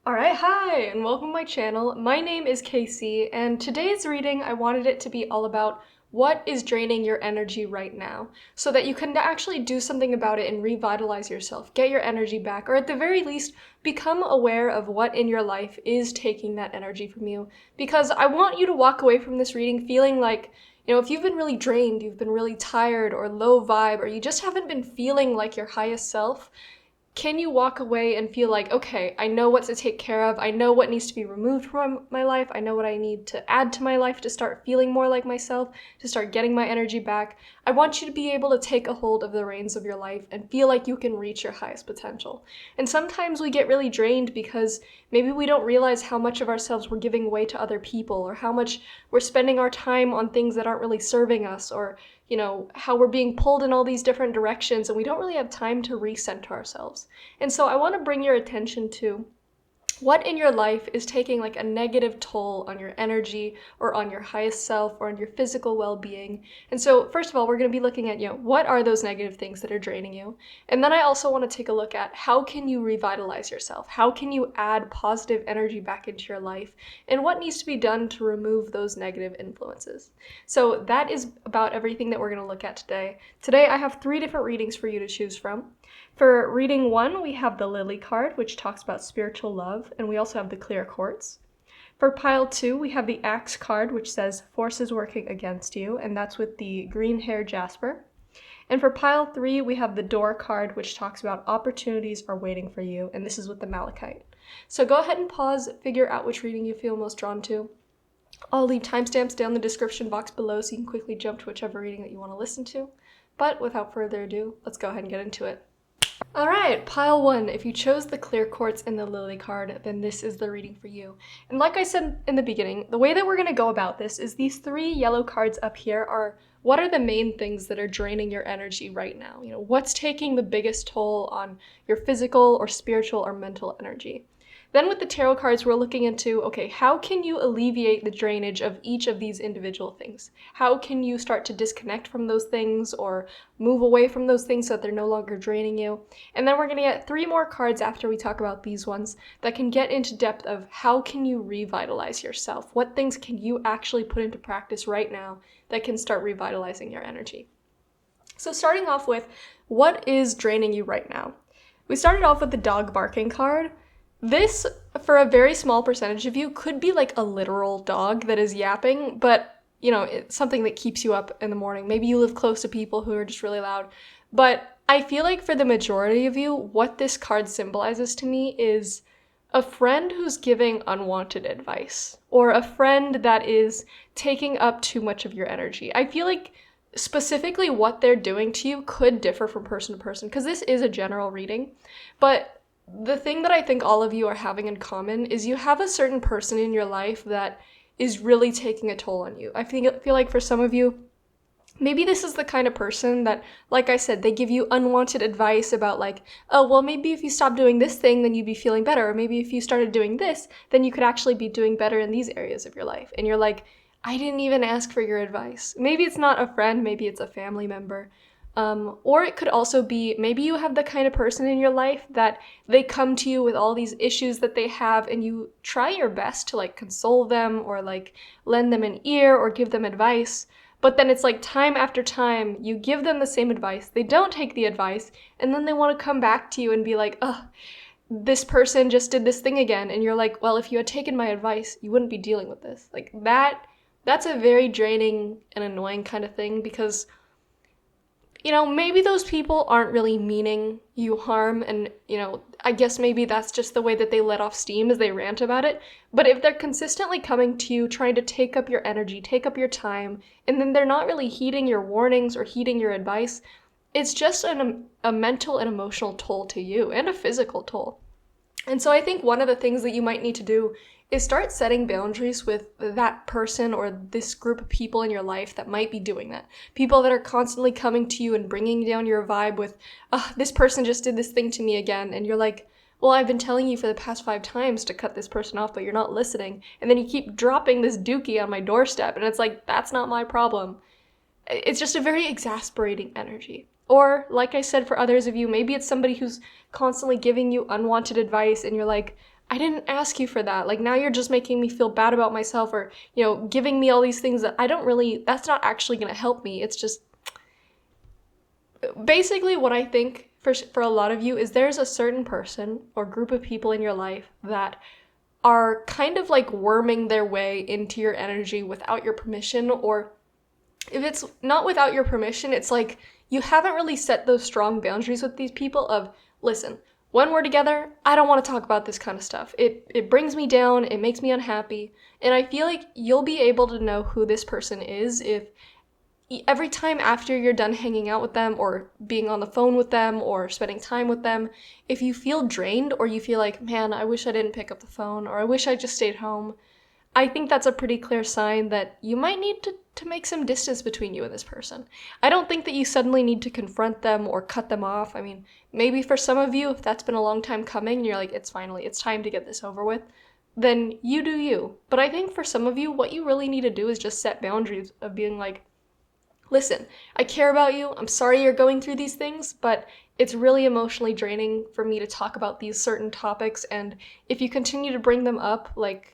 Alright, hi, and welcome to my channel. My name is Casey, and today's reading, I wanted it to be all about what is draining your energy right now, so that you can actually do something about it and revitalize yourself, get your energy back, or at the very least, become aware of what in your life is taking that energy from you. Because I want you to walk away from this reading feeling like, if you've been really drained, you've been really tired or low vibe, or you just haven't been feeling like your highest self, can you walk away and feel like, okay, I know what to take care of, I know what needs to be removed from my life, I know what I need to add to my life to start feeling more like myself, to start getting my energy back. I want you to be able to take a hold of the reins of your life and feel like you can reach your highest potential. And sometimes we get really drained because maybe we don't realize how much of ourselves we're giving away to other people, or how much we're spending our time on things that aren't really serving us, or how we're being pulled in all these different directions and we don't really have time to recenter ourselves. And so I want to bring your attention to what in your life is taking like a negative toll on your energy or on your highest self or on your physical well-being. And so first of all, we're going to be looking at, what are those negative things that are draining you? And then I also want to take a look at how can you revitalize yourself? How can you add positive energy back into your life? And what needs to be done to remove those negative influences? So that is about everything that we're going to look at today. Today I have 3 different readings for you to choose from. For reading 1, we have the Lily card, which talks about spiritual love, and we also have the Clear Quartz. For pile 2, we have the Axe card, which says forces working against you, and that's with the green hair jasper. And for pile 3, we have the Door card, which talks about opportunities are waiting for you, and this is with the malachite. So go ahead and pause, figure out which reading you feel most drawn to. I'll leave timestamps down in the description box below so you can quickly jump to whichever reading that you want to listen to. But without further ado, let's go ahead and get into it. Alright, pile 1, if you chose the Clear Quartz and the Lily card, then this is the reading for you. And like I said in the beginning, the way that we're going to go about this is these 3 yellow cards up here are what are the main things that are draining your energy right now? What's taking the biggest toll on your physical or spiritual or mental energy? Then with the tarot cards, we're looking into, okay, how can you alleviate the drainage of each of these individual things? How can you start to disconnect from those things or move away from those things so that they're no longer draining you? And then we're going to get 3 more cards after we talk about these ones that can get into depth of how can you revitalize yourself? What things can you actually put into practice right now that can start revitalizing your energy? So starting off with, what is draining you right now? We started off with the dog barking card. This, for a very small percentage of you, could be like a literal dog that is yapping, but, it's something that keeps you up in the morning. Maybe you live close to people who are just really loud. But I feel like for the majority of you, what this card symbolizes to me is a friend who's giving unwanted advice, or a friend that is taking up too much of your energy. I feel like specifically what they're doing to you could differ from person to person, because this is a general reading, but the thing that I think all of you are having in common is you have a certain person in your life that is really taking a toll on you. I feel like for some of you, maybe this is the kind of person that, like I said, they give you unwanted advice about like, oh, well, maybe if you stop doing this thing, then you'd be feeling better. Or maybe if you started doing this, then you could actually be doing better in these areas of your life. And you're like, I didn't even ask for your advice. Maybe it's not a friend, maybe it's a family member. Or it could also be, maybe you have the kind of person in your life that they come to you with all these issues that they have and you try your best to like console them or like lend them an ear or give them advice. But then it's like time after time, you give them the same advice, they don't take the advice, and then they want to come back to you and be like, ugh, this person just did this thing again. And you're like, well, if you had taken my advice, you wouldn't be dealing with this. Like that's a very draining and annoying kind of thing because maybe those people aren't really meaning you harm, and, I guess maybe that's just the way that they let off steam as they rant about it. But if they're consistently coming to you, trying to take up your energy, take up your time, and then they're not really heeding your warnings or heeding your advice, it's just a mental and emotional toll to you, and a physical toll. And so I think one of the things that you might need to do is start setting boundaries with that person or this group of people in your life that might be doing that. People that are constantly coming to you and bringing down your vibe with, this person just did this thing to me again. And you're like, well, I've been telling you for the past 5 times to cut this person off, but you're not listening. And then you keep dropping this dookie on my doorstep. And it's like, that's not my problem. It's just a very exasperating energy. Or, like I said, for others of you, maybe it's somebody who's constantly giving you unwanted advice and you're like, I didn't ask you for that. Like, now you're just making me feel bad about myself, or, giving me all these things that that's not actually going to help me. It's just basically what I think for a lot of you is there's a certain person or group of people in your life that are kind of like worming their way into your energy without your permission, or if it's not without your permission, it's like you haven't really set those strong boundaries with these people of, listen, when we're together, I don't want to talk about this kind of stuff. It brings me down, it makes me unhappy, and I feel like you'll be able to know who this person is if every time after you're done hanging out with them or being on the phone with them or spending time with them, if you feel drained or you feel like, man, I wish I didn't pick up the phone, or I wish I just stayed home, I think that's a pretty clear sign that you might need to make some distance between you and this person. I don't think that you suddenly need to confront them or cut them off. I mean, maybe for some of you, if that's been a long time coming and you're like, it's time to get this over with, then you do you. But I think for some of you, what you really need to do is just set boundaries of being like, listen, I care about you. I'm sorry you're going through these things, but it's really emotionally draining for me to talk about these certain topics. And if you continue to bring them up, like,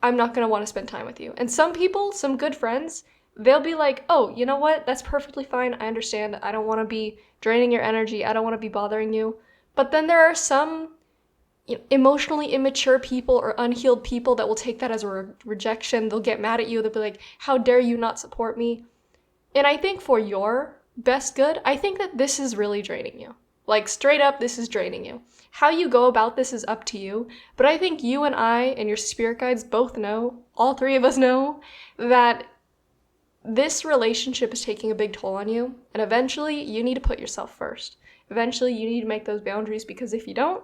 I'm not going to want to spend time with you. And some people, some good friends, they'll be like, oh, you know what? That's perfectly fine. I understand. I don't want to be draining your energy. I don't want to be bothering you. But then there are some emotionally immature people or unhealed people that will take that as a rejection. They'll get mad at you. They'll be like, how dare you not support me? And I think for your best good, I think that this is really draining you. Like, straight up, this is draining you. How you go about this is up to you, but I think you and I and your spirit guides both know, all three of us know, that this relationship is taking a big toll on you, and eventually you need to put yourself first. Eventually you need to make those boundaries, because if you don't,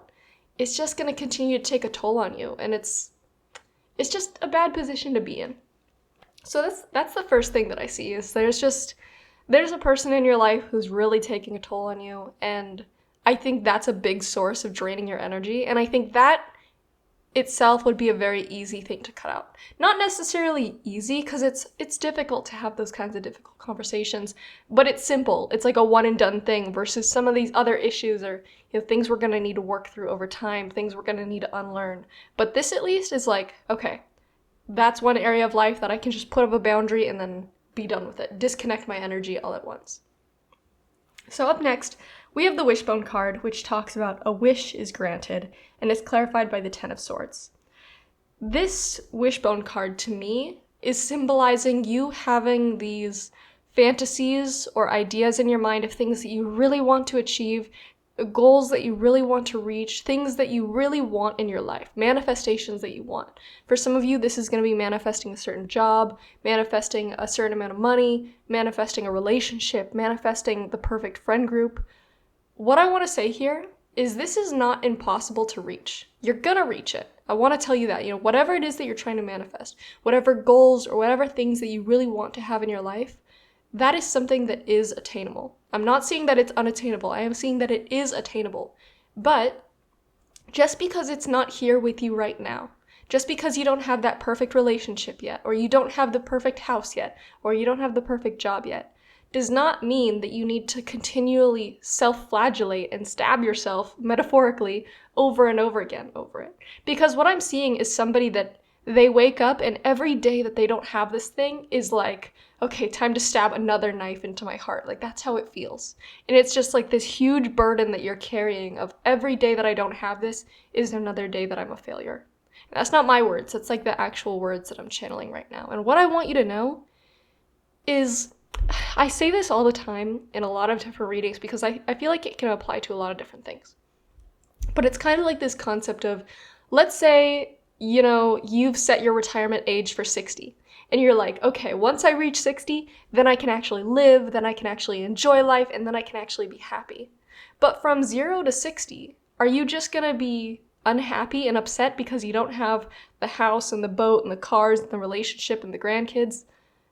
it's just going to continue to take a toll on you, and it's just a bad position to be in. So that's the first thing that I see, is there's a person in your life who's really taking a toll on you, and I think that's a big source of draining your energy, and I think that itself would be a very easy thing to cut out. Not necessarily easy, because it's difficult to have those kinds of difficult conversations, but it's simple. It's like a one and done thing versus some of these other issues or things we're going to need to work through over time, things we're going to need to unlearn. But this at least is like, okay, that's one area of life that I can just put up a boundary and then be done with it. Disconnect my energy all at once. So up next, we have the Wishbone card, which talks about a wish is granted, and is clarified by the Ten of Swords. This Wishbone card, to me, is symbolizing you having these fantasies or ideas in your mind of things that you really want to achieve, goals that you really want to reach, things that you really want in your life, manifestations that you want. For some of you, this is going to be manifesting a certain job, manifesting a certain amount of money, manifesting a relationship, manifesting the perfect friend group. What I want to say here is this is not impossible to reach. You're gonna reach it. I want to tell you that, whatever it is that you're trying to manifest, whatever goals or whatever things that you really want to have in your life, that is something that is attainable. I'm not saying that it's unattainable. I am saying that it is attainable. But just because it's not here with you right now, just because you don't have that perfect relationship yet, or you don't have the perfect house yet, or you don't have the perfect job yet, does not mean that you need to continually self-flagellate and stab yourself, metaphorically, over and over again over it. Because what I'm seeing is somebody that they wake up and every day that they don't have this thing is like, okay, time to stab another knife into my heart. Like, that's how it feels. And it's just like this huge burden that you're carrying of every day that I don't have this is another day that I'm a failure. And that's not my words. That's like the actual words that I'm channeling right now. And what I want you to know is, I say this all the time in a lot of different readings because I feel like it can apply to a lot of different things. But it's kind of like this concept of, let's say, you've set your retirement age for 60. And you're like, okay, once I reach 60, then I can actually live, then I can actually enjoy life, and then I can actually be happy. But from 0 to 60, are you just gonna be unhappy and upset because you don't have the house and the boat and the cars and the relationship and the grandkids?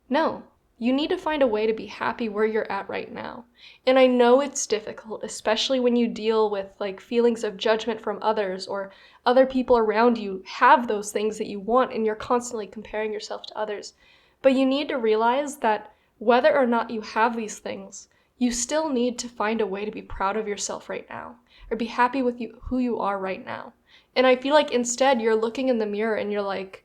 No. You need to find a way to be happy where you're at right now. And I know it's difficult, especially when you deal with like feelings of judgment from others or other people around you have those things that you want and you're constantly comparing yourself to others. But you need to realize that whether or not you have these things, you still need to find a way to be proud of yourself right now or be happy with who you are right now. And I feel like instead you're looking in the mirror and you're like,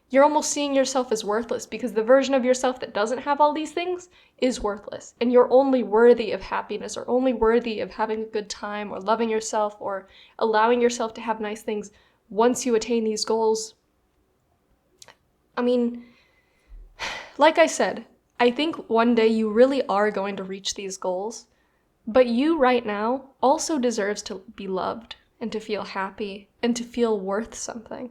you're almost seeing yourself as worthless because the version of yourself that doesn't have all these things is worthless. And you're only worthy of happiness or only worthy of having a good time or loving yourself or allowing yourself to have nice things once you attain these goals. I mean, like I said, I think one day you really are going to reach these goals, but you right now also deserves to be loved and to feel happy and to feel worth something.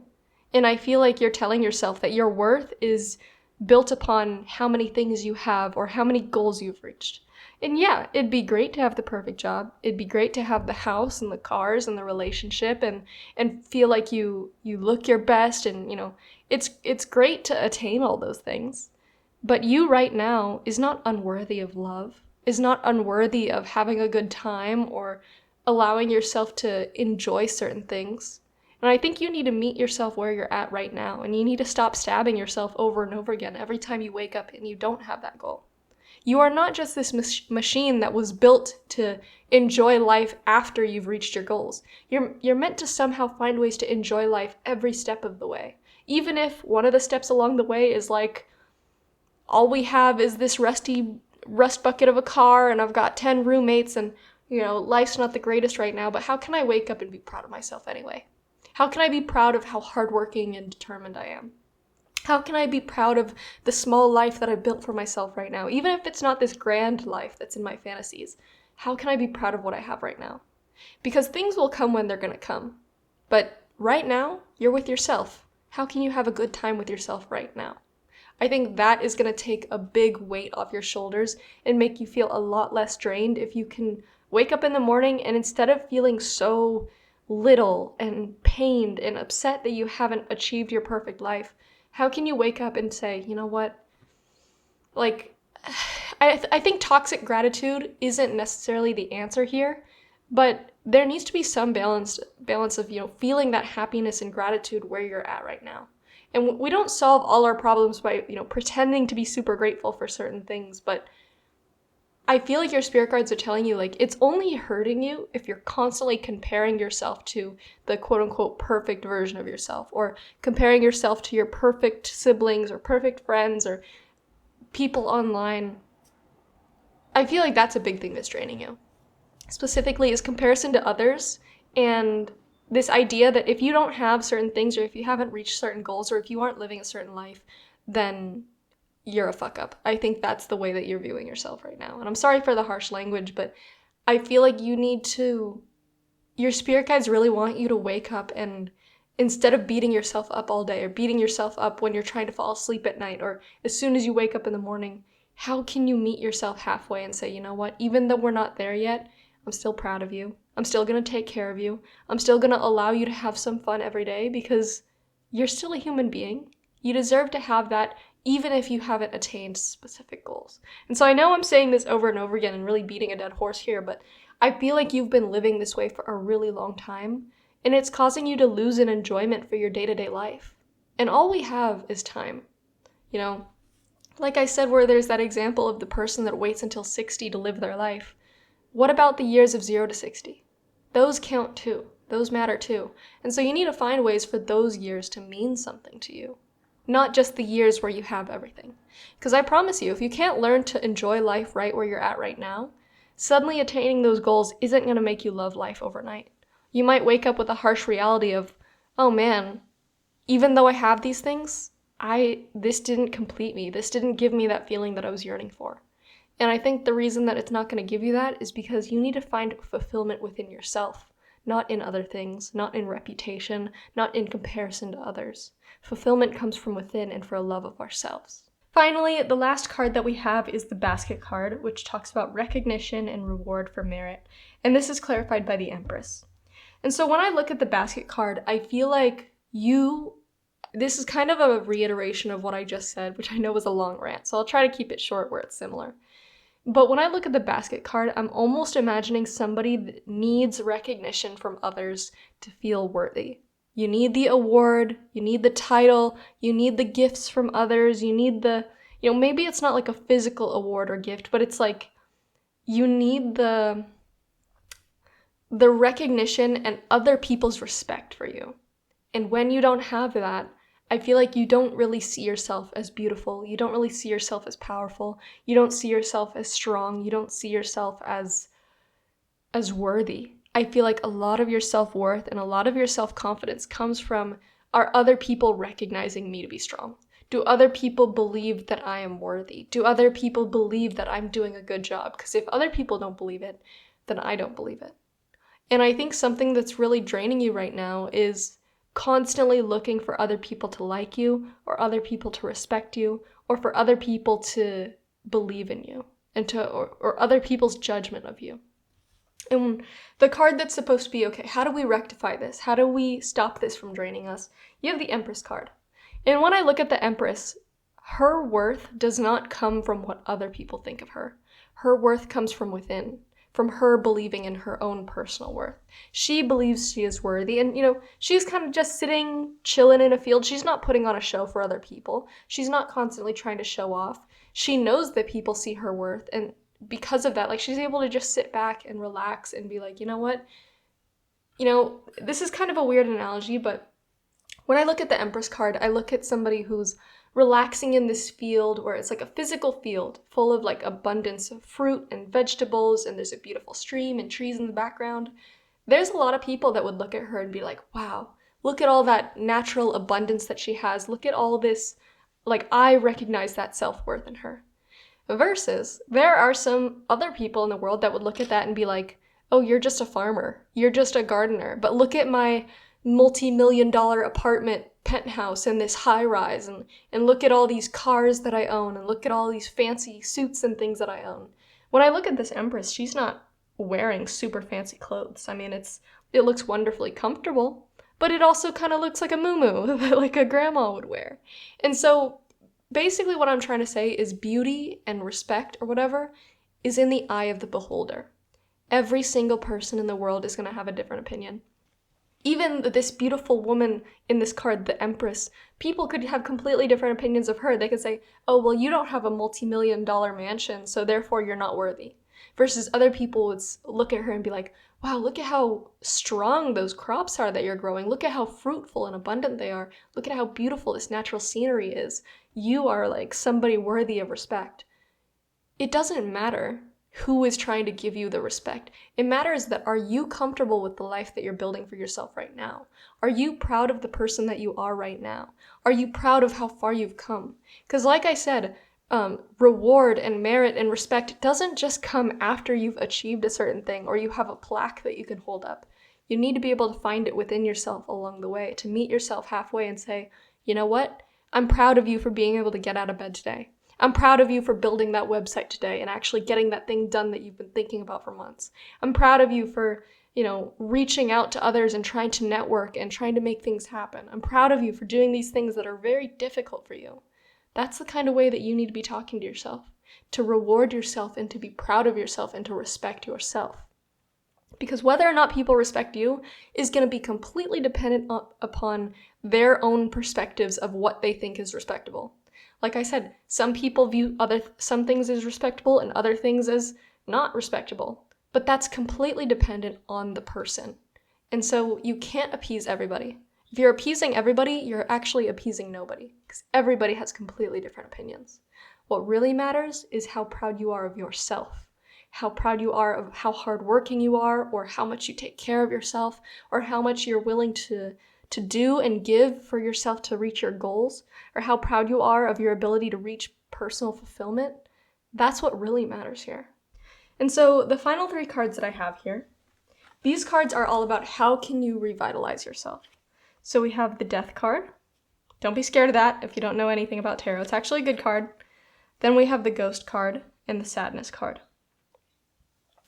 And I feel like you're telling yourself that your worth is built upon how many things you have or how many goals you've reached. And yeah, it'd be great to have the perfect job. It'd be great to have the house and the cars and the relationship and feel like you look your best and, you know, it's great to attain all those things. But you right now is not unworthy of love, is not unworthy of having a good time or allowing yourself to enjoy certain things. And I think you need to meet yourself where you're at right now, and you need to stop stabbing yourself over and over again every time you wake up and you don't have that goal. You are not just this machine that was built to enjoy life after you've reached your goals. You're meant to somehow find ways to enjoy life every step of the way. Even if one of the steps along the way is like, all we have is this rust bucket of a car and I've got 10 roommates and, you know, life's not the greatest right now, but how can I wake up and be proud of myself anyway? How can I be proud of how hardworking and determined I am? How can I be proud of the small life that I built for myself right now? Even if it's not this grand life that's in my fantasies, how can I be proud of what I have right now? Because things will come when they're gonna come. But right now, you're with yourself. How can you have a good time with yourself right now? I think that is gonna take a big weight off your shoulders and make you feel a lot less drained if you can wake up in the morning and instead of feeling so little and pained and upset that you haven't achieved your perfect life, how can you wake up and say, you know what, like, I think toxic gratitude isn't necessarily the answer here, but there needs to be some balance of, you know, feeling that happiness and gratitude where you're at right now. And we don't solve all our problems by, you know, pretending to be super grateful for certain things, but I feel like your spirit guides are telling you, like, it's only hurting you if you're constantly comparing yourself to the quote-unquote perfect version of yourself, or comparing yourself to your perfect siblings or perfect friends or people online. I feel like that's a big thing that's draining you. Specifically is comparison to others and this idea that if you don't have certain things or if you haven't reached certain goals or if you aren't living a certain life, then you're a fuck up. I think that's the way that you're viewing yourself right now. And I'm sorry for the harsh language, but I feel like you need to, your spirit guides really want you to wake up and instead of beating yourself up all day or beating yourself up when you're trying to fall asleep at night or as soon as you wake up in the morning, how can you meet yourself halfway and say, you know what, even though we're not there yet, I'm still proud of you. I'm still going to take care of you. I'm still going to allow you to have some fun every day because you're still a human being. You deserve to have that even if you haven't attained specific goals. And so I know I'm saying this over and over again and really beating a dead horse here, but I feel like you've been living this way for a really long time, and it's causing you to lose an enjoyment for your day-to-day life. And all we have is time. You know, like I said, where there's that example of the person that waits until 60 to live their life. What about the years of 0 to 60? Those count too. Those matter too. And so you need to find ways for those years to mean something to you. Not just the years where you have everything. Because I promise you, if you can't learn to enjoy life right where you're at right now, suddenly attaining those goals isn't going to make you love life overnight. You might wake up with a harsh reality of, oh man, even though I have these things, this didn't complete me. This didn't give me that feeling that I was yearning for. And I think the reason that it's not going to give you that is because you need to find fulfillment within yourself, not in other things, not in reputation, not in comparison to others. Fulfillment comes from within and for a love of ourselves. Finally, the last card that we have is the basket card, which talks about recognition and reward for merit. And this is clarified by the Empress. And so when I look at the basket card, I feel like this is kind of a reiteration of what I just said, which I know was a long rant, so I'll try to keep it short where it's similar. But when I look at the basket card, I'm almost imagining somebody that needs recognition from others to feel worthy. You need the award, you need the title, you need the gifts from others, you need maybe it's not like a physical award or gift, but it's like, you need the recognition and other people's respect for you. And when you don't have that, I feel like you don't really see yourself as beautiful. You don't really see yourself as powerful. You don't see yourself as strong. You don't see yourself as worthy. I feel like a lot of your self-worth and a lot of your self-confidence comes from, are other people recognizing me to be strong? Do other people believe that I am worthy? Do other people believe that I'm doing a good job? Because if other people don't believe it, then I don't believe it. And I think something that's really draining you right now is constantly looking for other people to like you, or other people to respect you, or for other people to believe in you, and or other people's judgment of you. And the card that's supposed to be, okay, how do we rectify this? How do we stop this from draining us? You have the Empress card. And when I look at the Empress, her worth does not come from what other people think of her. Her worth comes from within, from her believing in her own personal worth. She believes she is worthy, and she's kind of just sitting, chilling in a field. She's not putting on a show for other people. She's not constantly trying to show off. She knows that people see her worth, and because of that, like, she's able to just sit back and relax and be like, you know what? This is kind of a weird analogy, but when I look at the Empress card, I look at somebody who's relaxing in this field where it's like a physical field full of like abundance of fruit and vegetables, and there's a beautiful stream and trees in the background. There's a lot of people that would look at her and be like, wow, look at all that natural abundance that she has. Look at all this, like, I recognize that self-worth in her. Versus, there are some other people in the world that would look at that and be like, oh, you're just a farmer. You're just a gardener. But look at my multi-million-dollar apartment penthouse and this high-rise, and look at all these cars that I own, and look at all these fancy suits and things that I own. When I look at this Empress, she's not wearing super fancy clothes. I mean, it looks wonderfully comfortable, but it also kind of looks like a muumuu that like a grandma would wear. And so basically what I'm trying to say is beauty and respect or whatever is in the eye of the beholder. Every single person in the world is going to have a different opinion. Even this beautiful woman in this card, the Empress, people could have completely different opinions of her. They could say, oh, well, you don't have a multi-million-dollar mansion, so therefore you're not worthy. Versus other people would look at her and be like, wow, look at how strong those crops are that you're growing. Look at how fruitful and abundant they are. Look at how beautiful this natural scenery is. You are like somebody worthy of respect. It doesn't matter who is trying to give you the respect. It matters that, are you comfortable with the life that you're building for yourself right now? Are you proud of the person that you are right now? Are you proud of how far you've come? Because like I said, reward and merit and respect doesn't just come after you've achieved a certain thing or you have a plaque that you can hold up. You need to be able to find it within yourself along the way, to meet yourself halfway and say, you know what? I'm proud of you for being able to get out of bed today. I'm proud of you for building that website today and actually getting that thing done that you've been thinking about for months. I'm proud of you for, reaching out to others and trying to network and trying to make things happen. I'm proud of you for doing these things that are very difficult for you. That's the kind of way that you need to be talking to yourself, to reward yourself and to be proud of yourself and to respect yourself. Because whether or not people respect you is going to be completely dependent upon their own perspectives of what they think is respectable. Like I said, some people view some things as respectable and other things as not respectable. But that's completely dependent on the person. And so you can't appease everybody. If you're appeasing everybody, you're actually appeasing nobody, because everybody has completely different opinions. What really matters is how proud you are of yourself, how proud you are of how hardworking you are, or how much you take care of yourself, or how much you're willing to do and give for yourself to reach your goals, or how proud you are of your ability to reach personal fulfillment. That's what really matters here. And so the final 3 cards that I have here, these cards are all about how can you revitalize yourself. So we have the Death card. Don't be scared of that if you don't know anything about tarot. It's actually a good card. Then we have the Ghost card and the Sadness card.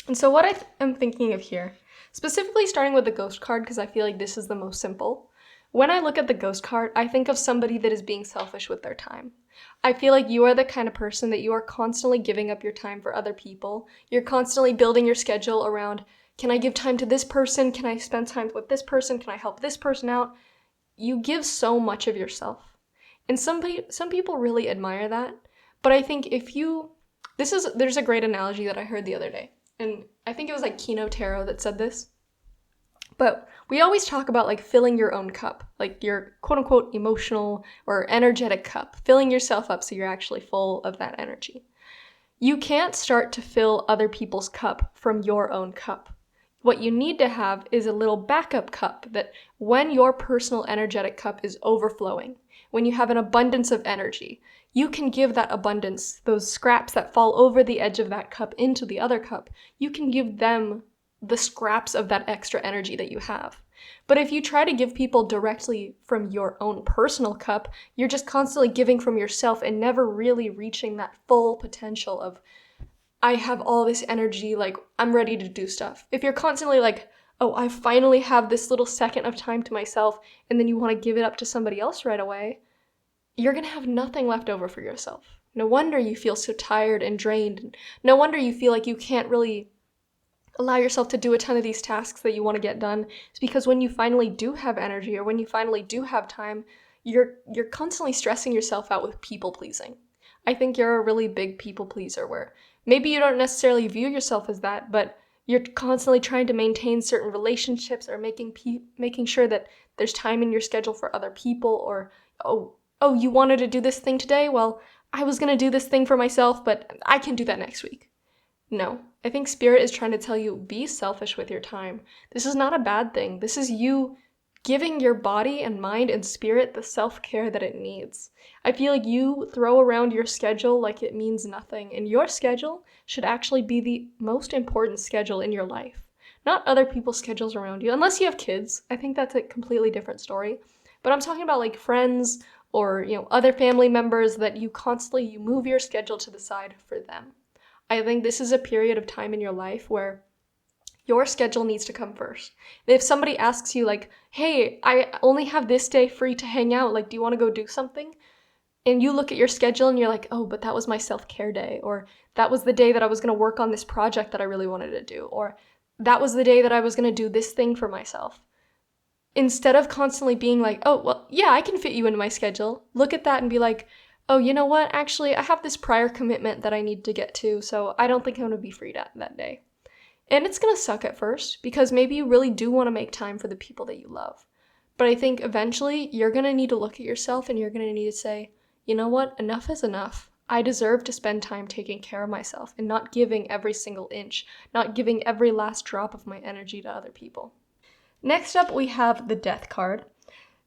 And so what I am thinking of here, specifically starting with the Ghost card because I feel like this is the most simple. When I look at the Ghost card, I think of somebody that is being selfish with their time. I feel like you are the kind of person that you are constantly giving up your time for other people. You're constantly building your schedule around, can I give time to this person? Can I spend time with this person? Can I help this person out? You give so much of yourself. And some people really admire that. But I think there's a great analogy that I heard the other day. And I think it was like Kino Tarot that said this. But we always talk about like filling your own cup, like your quote unquote emotional or energetic cup, filling yourself up so you're actually full of that energy. You can't start to fill other people's cup from your own cup. What you need to have is a little backup cup that when your personal energetic cup is overflowing, when you have an abundance of energy, you can give that abundance, those scraps that fall over the edge of that cup into the other cup, you can give them the scraps of that extra energy that you have. But if you try to give people directly from your own personal cup, you're just constantly giving from yourself and never really reaching that full potential of, I have all this energy, like, I'm ready to do stuff. If you're constantly like, oh, I finally have this little second of time to myself, and then you want to give it up to somebody else right away, you're going to have nothing left over for yourself. No wonder you feel so tired and drained. No wonder you feel like you can't really allow yourself to do a ton of these tasks that you want to get done. It's because when you finally do have energy or when you finally do have time, you're constantly stressing yourself out with people pleasing. I think you're a really big people pleaser where maybe you don't necessarily view yourself as that, but you're constantly trying to maintain certain relationships or making sure that there's time in your schedule for other people, or oh, you wanted to do this thing today? Well, I was going to do this thing for myself, but I can do that next week. No, I think Spirit is trying to tell you, be selfish with your time. This is not a bad thing. This is you giving your body and mind and spirit the self-care that it needs. I feel like you throw around your schedule like it means nothing, and your schedule should actually be the most important schedule in your life, not other people's schedules around you. Unless you have kids, I think that's a completely different story. But I'm talking about like friends or, other family members that you move your schedule to the side for them. I think this is a period of time in your life where your schedule needs to come first. And if somebody asks you like, hey, I only have this day free to hang out, like, do you want to go do something? And you look at your schedule and you're like, oh, but that was my self-care day, or that was the day that I was going to work on this project that I really wanted to do, or that was the day that I was going to do this thing for myself. Instead of constantly being like, oh, well, yeah, I can fit you into my schedule, look at that and be like, oh, you know what? Actually, I have this prior commitment that I need to get to, so I don't think I'm going to be free that day. And it's going to suck at first because maybe you really do want to make time for the people that you love. But I think eventually you're going to need to look at yourself and you're going to need to say, you know what? Enough is enough. I deserve to spend time taking care of myself and not giving every single inch, not giving every last drop of my energy to other people. Next up, we have the Death card.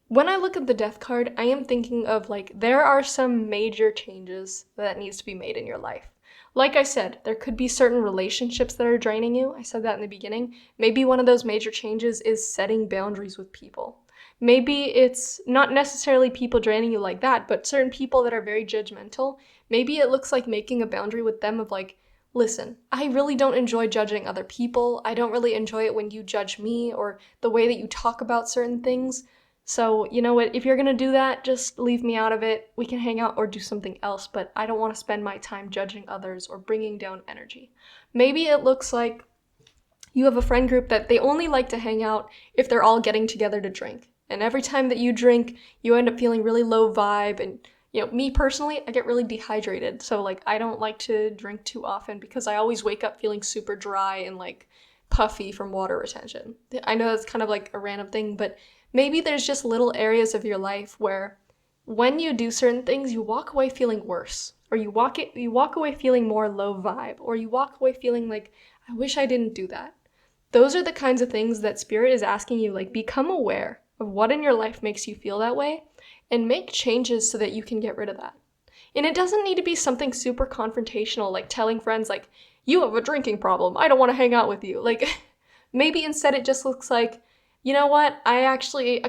When I look at the Death card, I am thinking of like, there are some major changes that needs to be made in your life. Like I said, there could be certain relationships that are draining you. I said that in the beginning. Maybe one of those major changes is setting boundaries with people. Maybe it's not necessarily people draining you like that, but certain people that are very judgmental. Maybe it looks like making a boundary with them of like, listen, I really don't enjoy judging other people. I don't really enjoy it when you judge me or the way that you talk about certain things. So, you know what, if you're gonna do that, just leave me out of it. We can hang out or do something else, but I don't want to spend my time judging others or bringing down energy. Maybe it looks like you have a friend group that they only like to hang out if they're all getting together to drink. And every time that you drink, you end up feeling really low vibe. And, me personally, I get really dehydrated. So, like, I don't like to drink too often because I always wake up feeling super dry and, like, puffy from water retention. I know that's kind of like a random thing, but maybe there's just little areas of your life where when you do certain things, you walk away feeling worse, or you walk away feeling more low vibe, or you walk away feeling like, I wish I didn't do that. Those are the kinds of things that Spirit is asking you, like, become aware of what in your life makes you feel that way and make changes so that you can get rid of that. And it doesn't need to be something super confrontational, like telling friends, like, you have a drinking problem, I don't want to hang out with you. Like, maybe instead it just looks like, you know what, I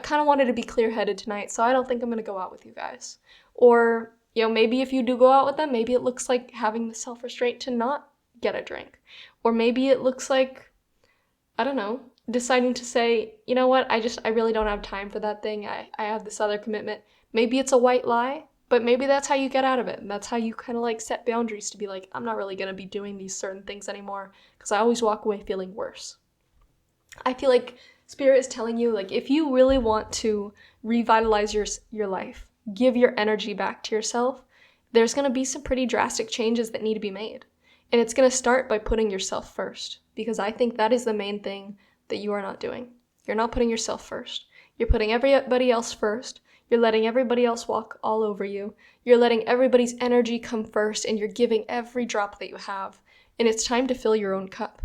kind of wanted to be clear-headed tonight, so I don't think I'm going to go out with you guys. Or, maybe if you do go out with them, maybe it looks like having the self-restraint to not get a drink. Or maybe it looks like, I don't know, deciding to say, you know what, I really don't have time for that thing, I have this other commitment. Maybe it's a white lie, but maybe that's how you get out of it. And that's how you kind of like set boundaries to be like, I'm not really going to be doing these certain things anymore because I always walk away feeling worse. I feel like Spirit is telling you, like, if you really want to revitalize your life, give your energy back to yourself, there's going to be some pretty drastic changes that need to be made. And it's going to start by putting yourself first, because I think that is the main thing that you are not doing. You're not putting yourself first. You're putting everybody else first. You're letting everybody else walk all over you. You're letting everybody's energy come first, and you're giving every drop that you have. And it's time to fill your own cup.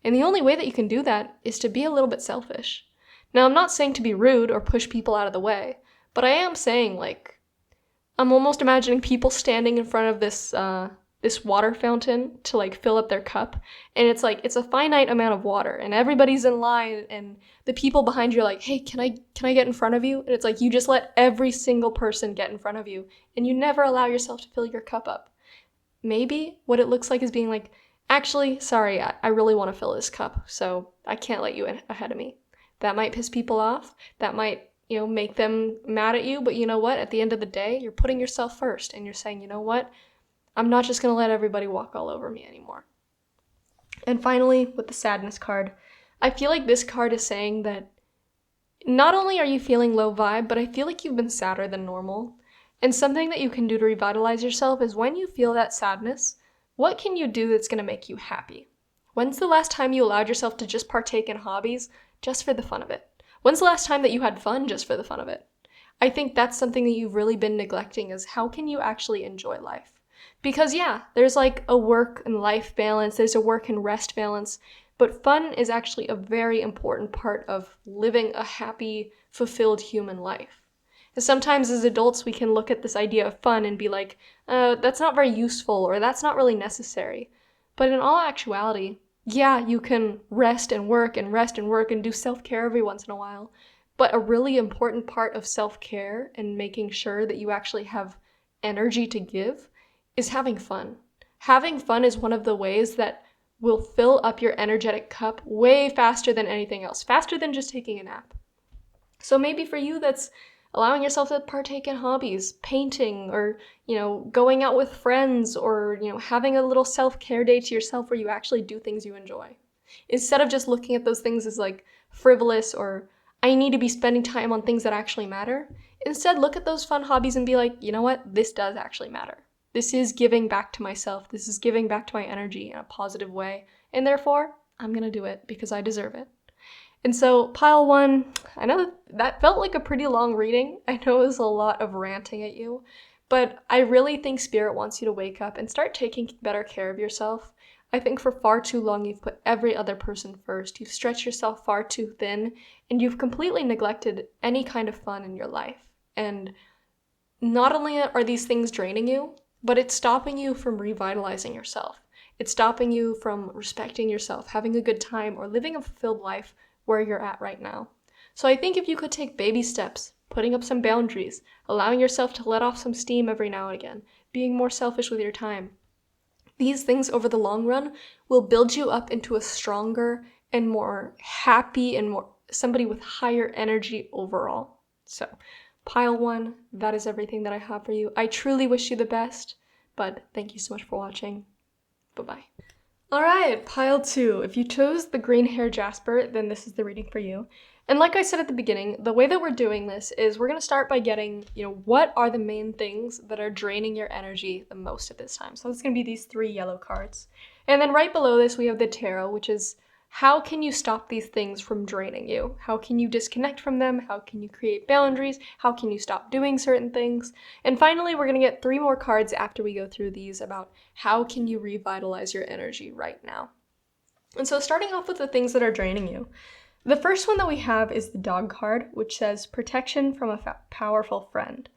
And the only way that you can do that is to be a little bit selfish. Now, I'm not saying to be rude or push people out of the way, but I am saying, like, I'm almost imagining people standing in front of this water fountain to, like, fill up their cup, and it's like, it's a finite amount of water, and everybody's in line, and the people behind you are like, hey, can I get in front of you? And it's like, you just let every single person get in front of you, and you never allow yourself to fill your cup up. Maybe what it looks like is being like, actually, sorry, I really want to fill this cup, so I can't let you in ahead of me. That might piss people off. That might, make them mad at you, but you know what? At the end of the day, you're putting yourself first, and you're saying, you know what? I'm not just going to let everybody walk all over me anymore. And finally, with the sadness card, I feel like this card is saying that not only are you feeling low vibe, but I feel like you've been sadder than normal. And something that you can do to revitalize yourself is when you feel that sadness, what can you do that's going to make you happy? When's the last time you allowed yourself to just partake in hobbies just for the fun of it? When's the last time that you had fun just for the fun of it? I think that's something that you've really been neglecting, is how can you actually enjoy life? Because yeah, there's like a work and life balance, there's a work and rest balance, but fun is actually a very important part of living a happy, fulfilled human life. And sometimes as adults, we can look at this idea of fun and be like, that's not very useful, or that's not really necessary. But in all actuality, yeah, you can rest and work and do self-care every once in a while. But a really important part of self-care and making sure that you actually have energy to give is having fun. Having fun is one of the ways that will fill up your energetic cup way faster than anything else, faster than just taking a nap. So maybe for you, that's allowing yourself to partake in hobbies, painting, or, going out with friends, or, having a little self-care day to yourself where you actually do things you enjoy. Instead of just looking at those things as like frivolous, or I need to be spending time on things that actually matter. Instead, look at those fun hobbies and be like, you know what? This does actually matter. This is giving back to myself. This is giving back to my energy in a positive way. And therefore, I'm going to do it because I deserve it. And so, pile one, I know that felt like a pretty long reading. I know it was a lot of ranting at you, but I really think Spirit wants you to wake up and start taking better care of yourself. I think for far too long, you've put every other person first. You've stretched yourself far too thin, and you've completely neglected any kind of fun in your life. And not only are these things draining you, but it's stopping you from revitalizing yourself. It's stopping you from respecting yourself, having a good time, or living a fulfilled life where you're at right now. So I think if you could take baby steps, putting up some boundaries, allowing yourself to let off some steam every now and again, being more selfish with your time, these things over the long run will build you up into a stronger and more happy and more somebody with higher energy overall. So pile one, that is everything that I have for you. I truly wish you the best, but thank you so much for watching. Bye-bye. Alright, pile two. If you chose the green hair Jasper, then this is the reading for you. And like I said at the beginning, the way that we're doing this is we're going to start by getting, what are the main things that are draining your energy the most at this time. So it's going to be these 3 yellow cards. And then right below this, we have the tarot, which is how can you stop these things from draining you? How can you disconnect from them? How can you create boundaries? How can you stop doing certain things? And finally, we're going to get 3 more cards after we go through these about how can you revitalize your energy right now. And so starting off with the things that are draining you. The first one that we have is the dog card, which says protection from a powerful friend.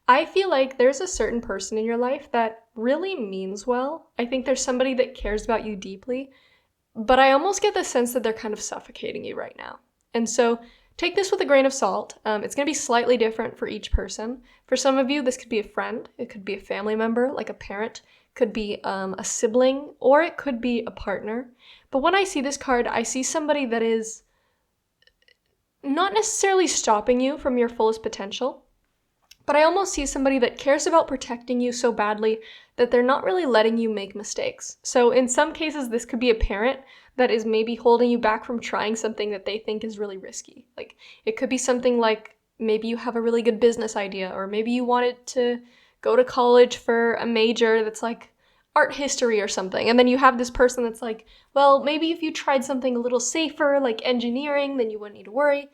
I feel like there's a certain person in your life that really means well. I think there's somebody that cares about you deeply, but I almost get the sense that they're kind of suffocating you right now. And so take this with a grain of salt. It's going to be slightly different for each person. For some of you, this could be a friend. It could be a family member, like a parent. Could be a sibling, or it could be a partner. But when I see this card, I see somebody that is not necessarily stopping you from your fullest potential, but I almost see somebody that cares about protecting you so badly that they're not really letting you make mistakes. So in some cases, this could be a parent that is maybe holding you back from trying something that they think is really risky. Like, it could be something like maybe you have a really good business idea, or maybe you wanted to go to college for a major that's like art history or something. And then you have this person that's like, well, maybe if you tried something a little safer, like engineering, then you wouldn't need to worry.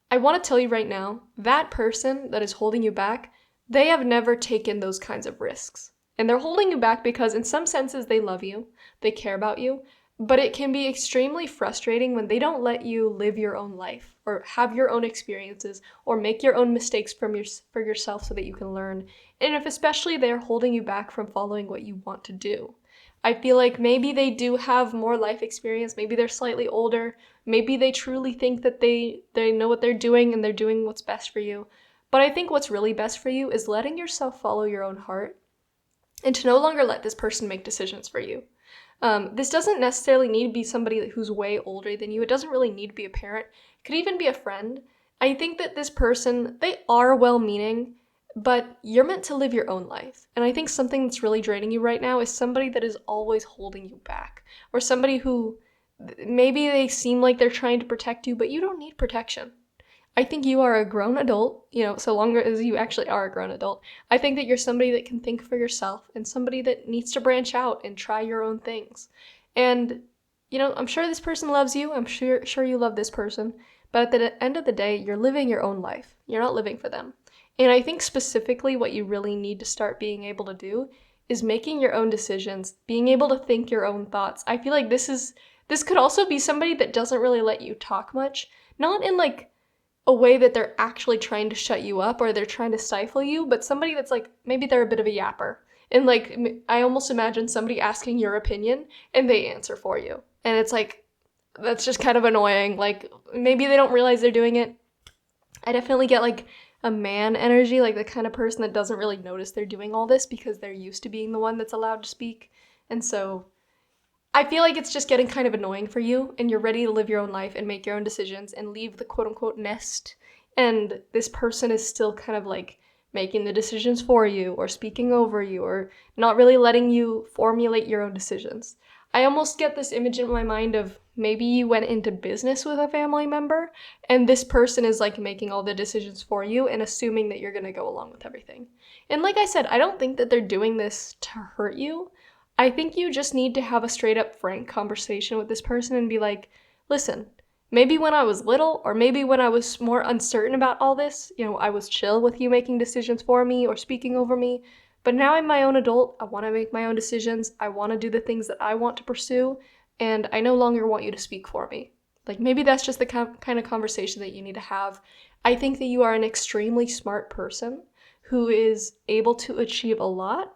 I want to tell you right now, that person that is holding you back, they have never taken those kinds of risks. And they're holding you back because in some senses they love you, they care about you, but it can be extremely frustrating when they don't let you live your own life or have your own experiences or make your own mistakes for yourself so that you can learn. And if especially they're holding you back from following what you want to do. I feel like maybe they do have more life experience, maybe they're slightly older, maybe they truly think that they know what they're doing and they're doing what's best for you. But I think what's really best for you is letting yourself follow your own heart and to no longer let this person make decisions for you. This doesn't necessarily need to be somebody who's way older than you. It doesn't really need to be a parent. It could even be a friend. I think that this person, they are well-meaning, but you're meant to live your own life. And I think something that's really draining you right now is somebody that is always holding you back, or somebody who maybe they seem like they're trying to protect you, but you don't need protection. I think you are a grown adult, so long as you actually are a grown adult. I think that you're somebody that can think for yourself and somebody that needs to branch out and try your own things. And, I'm sure this person loves you. I'm sure you love this person. But at the end of the day, you're living your own life. You're not living for them. And I think specifically what you really need to start being able to do is making your own decisions, being able to think your own thoughts. I feel like this could also be somebody that doesn't really let you talk much, not in like a way that they're actually trying to shut you up or they're trying to stifle you, but somebody that's like, maybe they're a bit of a yapper. And like, I almost imagine somebody asking your opinion and they answer for you. And it's like, that's just kind of annoying. Like, maybe they don't realize they're doing it. I definitely get like a man energy, like the kind of person that doesn't really notice they're doing all this because they're used to being the one that's allowed to speak. And so I feel like it's just getting kind of annoying for you and you're ready to live your own life and make your own decisions and leave the quote unquote nest. And this person is still kind of like making the decisions for you or speaking over you or not really letting you formulate your own decisions. I almost get this image in my mind of maybe you went into business with a family member and this person is like making all the decisions for you and assuming that you're going to go along with everything. And like I said, I don't think that they're doing this to hurt you. I think you just need to have a straight up frank conversation with this person and be like, listen, maybe when I was little or maybe when I was more uncertain about all this, I was chill with you making decisions for me or speaking over me. But now I'm my own adult. I want to make my own decisions. I want to do the things that I want to pursue. And I no longer want you to speak for me. Like maybe that's just the kind of conversation that you need to have. I think that you are an extremely smart person who is able to achieve a lot,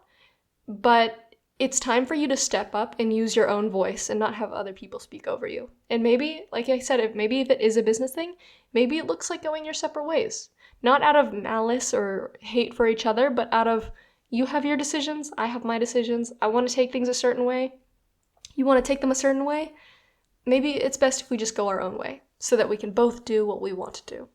but it's time for you to step up and use your own voice and not have other people speak over you. And maybe, like I said, if it is a business thing, maybe it looks like going your separate ways. Not out of malice or hate for each other, but out of you have your decisions, I have my decisions. I want to take things a certain way. You want to take them a certain way. Maybe it's best if we just go our own way so that we can both do what we want to do.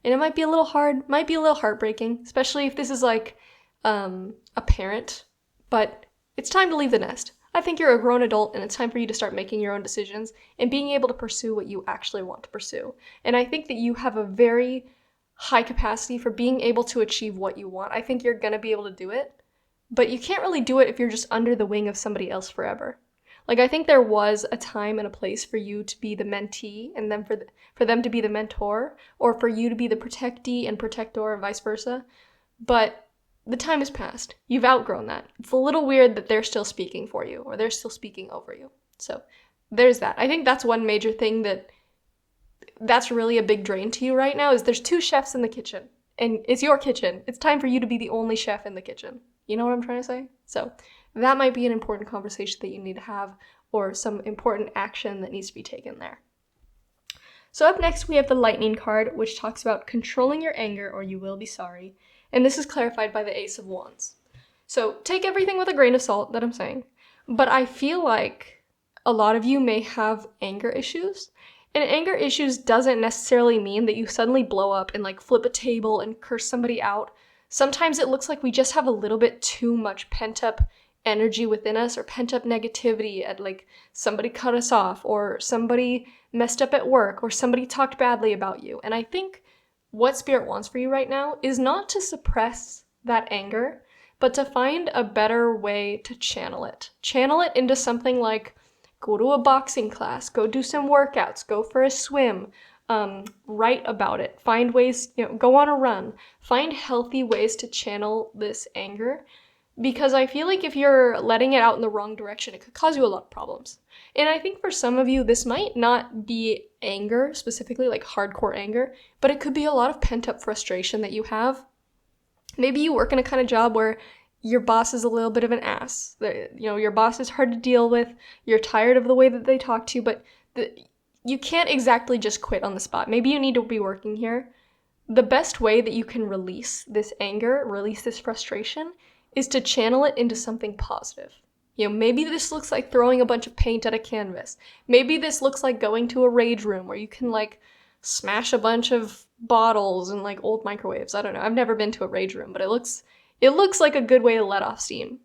And it might be a little hard, might be a little heartbreaking, especially if this is like a parent, but it's time to leave the nest. I think you're a grown adult and it's time for you to start making your own decisions and being able to pursue what you actually want to pursue. And I think that you have a very high capacity for being able to achieve what you want. I think you're going to be able to do it, but you can't really do it if you're just under the wing of somebody else forever. Like I think there was a time and a place for you to be the mentee and then for them to be the mentor, or for you to be the protectee and protector and vice versa. But the time has passed. You've outgrown that. It's a little weird that they're still speaking for you or they're still speaking over you. So there's that. I think that's one major thing that's really a big drain to you right now is there's two chefs in the kitchen and it's your kitchen. It's time for you to be the only chef in the kitchen. You know what I'm trying to say? So that might be an important conversation that you need to have or some important action that needs to be taken there. So up next we have the lightning card, which talks about controlling your anger or you will be sorry. And this is clarified by the Ace of Wands. So take everything with a grain of salt that I'm saying. But I feel like a lot of you may have anger issues. And anger issues doesn't necessarily mean that you suddenly blow up and like flip a table and curse somebody out. Sometimes it looks like we just have a little bit too much pent up energy within us or pent up negativity at like somebody cut us off or somebody messed up at work or somebody talked badly about you. And I think what Spirit wants for you right now is not to suppress that anger, but to find a better way to channel it. Channel it into something like go to a boxing class, go do some workouts, go for a swim, write about it, find ways, go on a run, find healthy ways to channel this anger, because I feel like if you're letting it out in the wrong direction, it could cause you a lot of problems. And I think for some of you, this might not be anger, specifically like hardcore anger, but it could be a lot of pent-up frustration that you have. Maybe you work in a kind of job where your boss is a little bit of an ass. Your boss is hard to deal with, you're tired of the way that they talk to you, but you can't exactly just quit on the spot. Maybe you need to be working here. The best way that you can release this anger, release this frustration, is to channel it into something positive. Maybe this looks like throwing a bunch of paint at a canvas. Maybe this looks like going to a rage room where you can smash a bunch of bottles and old microwaves. I don't know. I've never been to a rage room, but it looks like a good way to let off steam.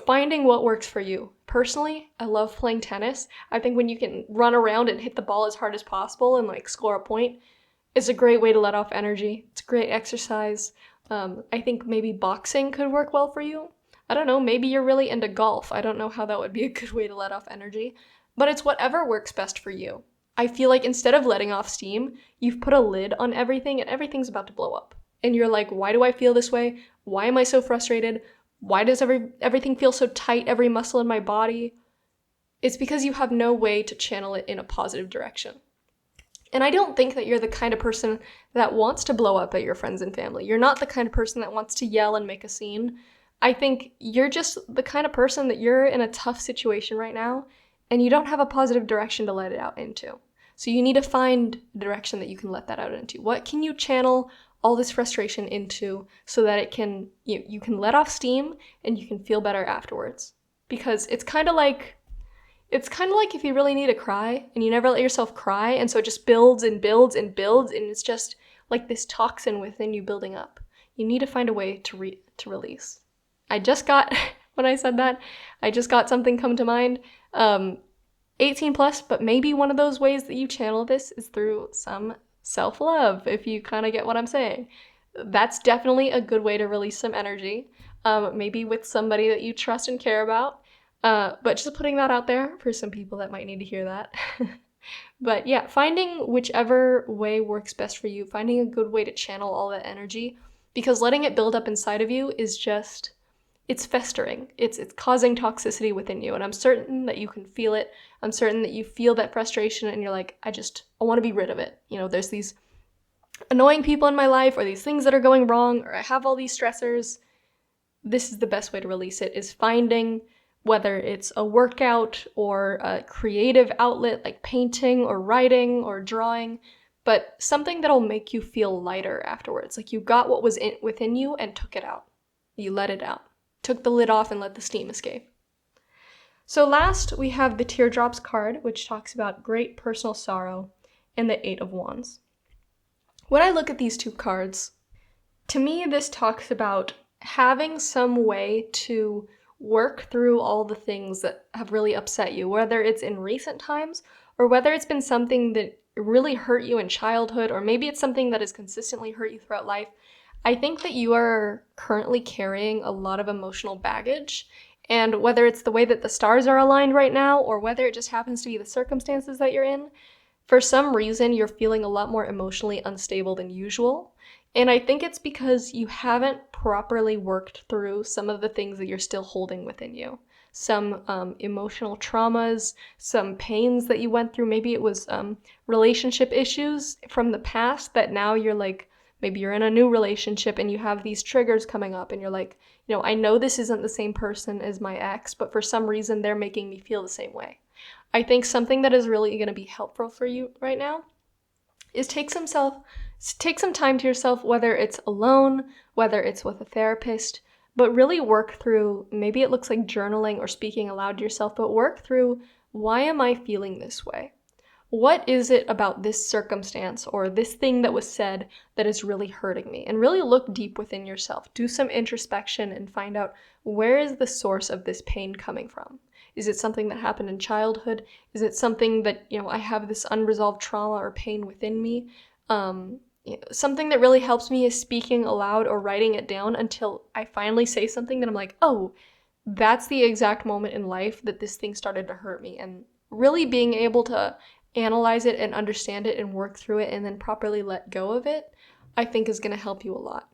Finding what works for you. Personally, I love playing tennis. I think when you can run around and hit the ball as hard as possible and score a point, it's a great way to let off energy. It's a great exercise. I think maybe boxing could work well for you. I don't know, maybe you're really into golf. I don't know how that would be a good way to let off energy, but it's whatever works best for you. I feel like instead of letting off steam, you've put a lid on everything and everything's about to blow up. And you're like, why do I feel this way? Why am I so frustrated? Why does everything feel so tight, every muscle in my body? It's because you have no way to channel it in a positive direction. And I don't think that you're the kind of person that wants to blow up at your friends and family. You're not the kind of person that wants to yell and make a scene. I think you're just the kind of person that you're in a tough situation right now, and you don't have a positive direction to let it out into. So you need to find a direction that you can let that out into. What can you channel all this frustration into so that it can you can let off steam and you can feel better afterwards? Because it's kind of like if you really need to cry and you never let yourself cry, and so it just builds and builds and builds, and it's just like this toxin within you building up. You need to find a way to release. When I said that, I just got something come to mind. 18 plus, but maybe one of those ways that you channel this is through some self-love, if you kind of get what I'm saying. That's definitely a good way to release some energy, maybe with somebody that you trust and care about. But just putting that out there for some people that might need to hear that. But yeah, finding whichever way works best for you, finding a good way to channel all that energy, because letting it build up inside of you is just, it's festering. It's causing toxicity within you, and I'm certain that you can feel it. I'm certain that you feel that frustration and you're like, I want to be rid of it. There's these annoying people in my life, or these things that are going wrong, or I have all these stressors. This is the best way to release it, is finding, whether it's a workout or a creative outlet like painting or writing or drawing, but something that'll make you feel lighter afterwards. Like you got what was within you and took it out. You let it out. Took the lid off and let the steam escape. So last, we have the Teardrops card, which talks about great personal sorrow, and the Eight of Wands. When I look at these two cards, to me this talks about having some way to work through all the things that have really upset you, whether it's in recent times or whether it's been something that really hurt you in childhood, or maybe it's something that has consistently hurt you throughout life. I think that you are currently carrying a lot of emotional baggage, and whether it's the way that the stars are aligned right now or whether it just happens to be the circumstances that you're in, for some reason you're feeling a lot more emotionally unstable than usual. And I think it's because you haven't properly worked through some of the things that you're still holding within you. Some emotional traumas, some pains that you went through. Maybe it was relationship issues from the past that now you're like, maybe you're in a new relationship and you have these triggers coming up and you're like, I know this isn't the same person as my ex, but for some reason they're making me feel the same way. I think something that is really going to be helpful for you right now is take some time to yourself, whether it's alone, whether it's with a therapist, but really work through, maybe it looks like journaling or speaking aloud to yourself, but work through, why am I feeling this way? What is it about this circumstance or this thing that was said that is really hurting me? And really look deep within yourself. Do some introspection and find out, where is the source of this pain coming from? Is it something that happened in childhood? Is it something that, I have this unresolved trauma or pain within me? something that really helps me is speaking aloud or writing it down until I finally say something that I'm like, oh, that's the exact moment in life that this thing started to hurt me. And really being able to analyze it and understand it and work through it and then properly let go of it, I think is going to help you a lot.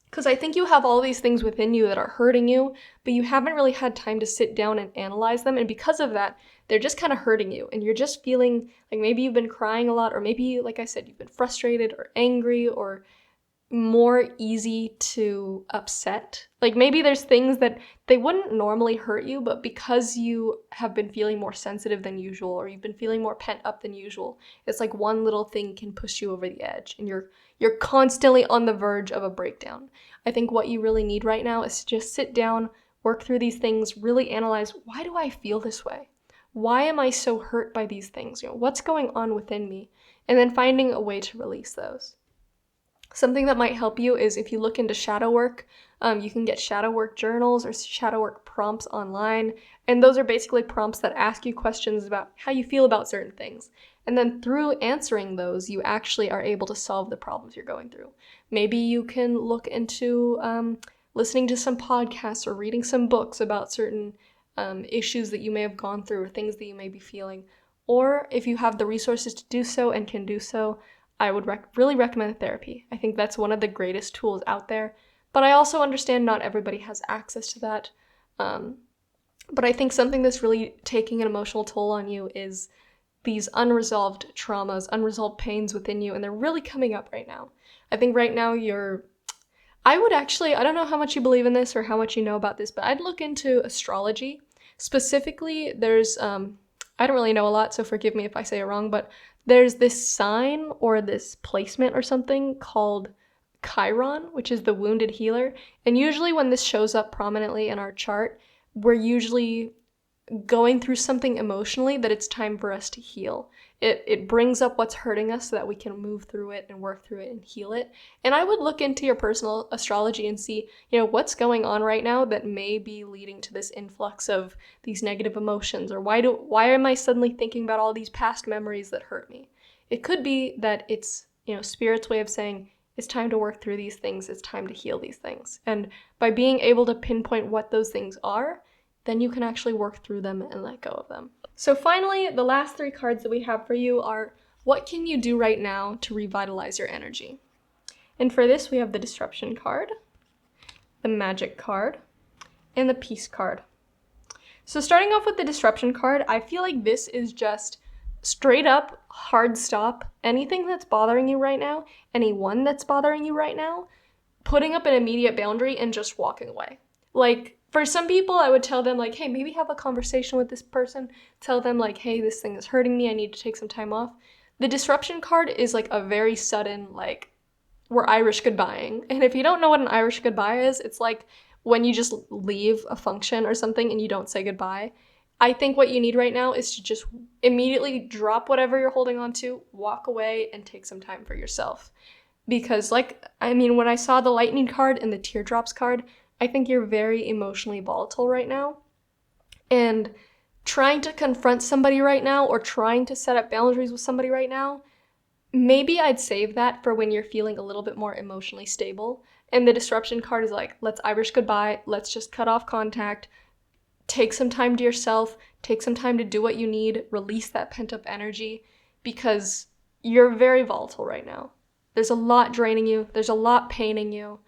Because I think you have all these things within you that are hurting you, but you haven't really had time to sit down and analyze them. And because of that, they're just kind of hurting you. And you're just feeling like maybe you've been crying a lot, or maybe, like I said, you've been frustrated or angry or more easy to upset. Like maybe there's things that they wouldn't normally hurt you, but because you have been feeling more sensitive than usual, or you've been feeling more pent up than usual, it's like one little thing can push you over the edge and you're constantly on the verge of a breakdown. I think what you really need right now is to just sit down, work through these things, really analyze, why do I feel this way? Why am I so hurt by these things? What's going on within me? And then finding a way to release those. Something that might help you is if you look into shadow work, you can get shadow work journals or shadow work prompts online. And those are basically prompts that ask you questions about how you feel about certain things. And then through answering those, you actually are able to solve the problems you're going through. Maybe you can look into listening to some podcasts or reading some books about certain issues that you may have gone through or things that you may be feeling. Or if you have the resources to do so and can do so, I would really recommend therapy. I think that's one of the greatest tools out there, but I also understand not everybody has access to that. But I think something that's really taking an emotional toll on you is these unresolved traumas, unresolved pains within you, and they're really coming up right now. I think right now I don't know how much you believe in this or how much you know about this, but I'd look into astrology. Specifically, there's, I don't really know a lot, so forgive me if I say it wrong, but there's this sign or this placement or something called Chiron, which is the wounded healer. And usually when this shows up prominently in our chart, we're usually going through something emotionally that it's time for us to heal. It brings up what's hurting us so that we can move through it and work through it and heal it. And I would look into your personal astrology and see, what's going on right now that may be leading to this influx of these negative emotions, or why am I suddenly thinking about all these past memories that hurt me? It could be that it's, Spirit's way of saying, it's time to work through these things, it's time to heal these things. And by being able to pinpoint what those things are, then you can actually work through them and let go of them. So finally, the last 3 cards that we have for you are, what can you do right now to revitalize your energy? And for this, we have the Disruption card, the Magic card, and the Peace card. So starting off with the Disruption card, I feel like this is just straight up, hard stop. Anything that's bothering you right now, anyone that's bothering you right now, putting up an immediate boundary and just walking away. Like, for some people, I would tell them, like, hey, maybe have a conversation with this person. Tell them, like, hey, this thing is hurting me. I need to take some time off. The Disruption card is, like, a very sudden, like, we're Irish goodbying. And if you don't know what an Irish goodbye is, it's like when you just leave a function or something and you don't say goodbye. I think what you need right now is to just immediately drop whatever you're holding on to, walk away, and take some time for yourself. Because, when I saw the Lightning card and the Teardrops card, I think you're very emotionally volatile right now. And trying to confront somebody right now or trying to set up boundaries with somebody right now, maybe I'd save that for when you're feeling a little bit more emotionally stable. And the Disruption card is like, let's Irish goodbye, let's just cut off contact, take some time to yourself, take some time to do what you need, release that pent-up energy, because you're very volatile right now. There's a lot draining you, there's a lot paining you,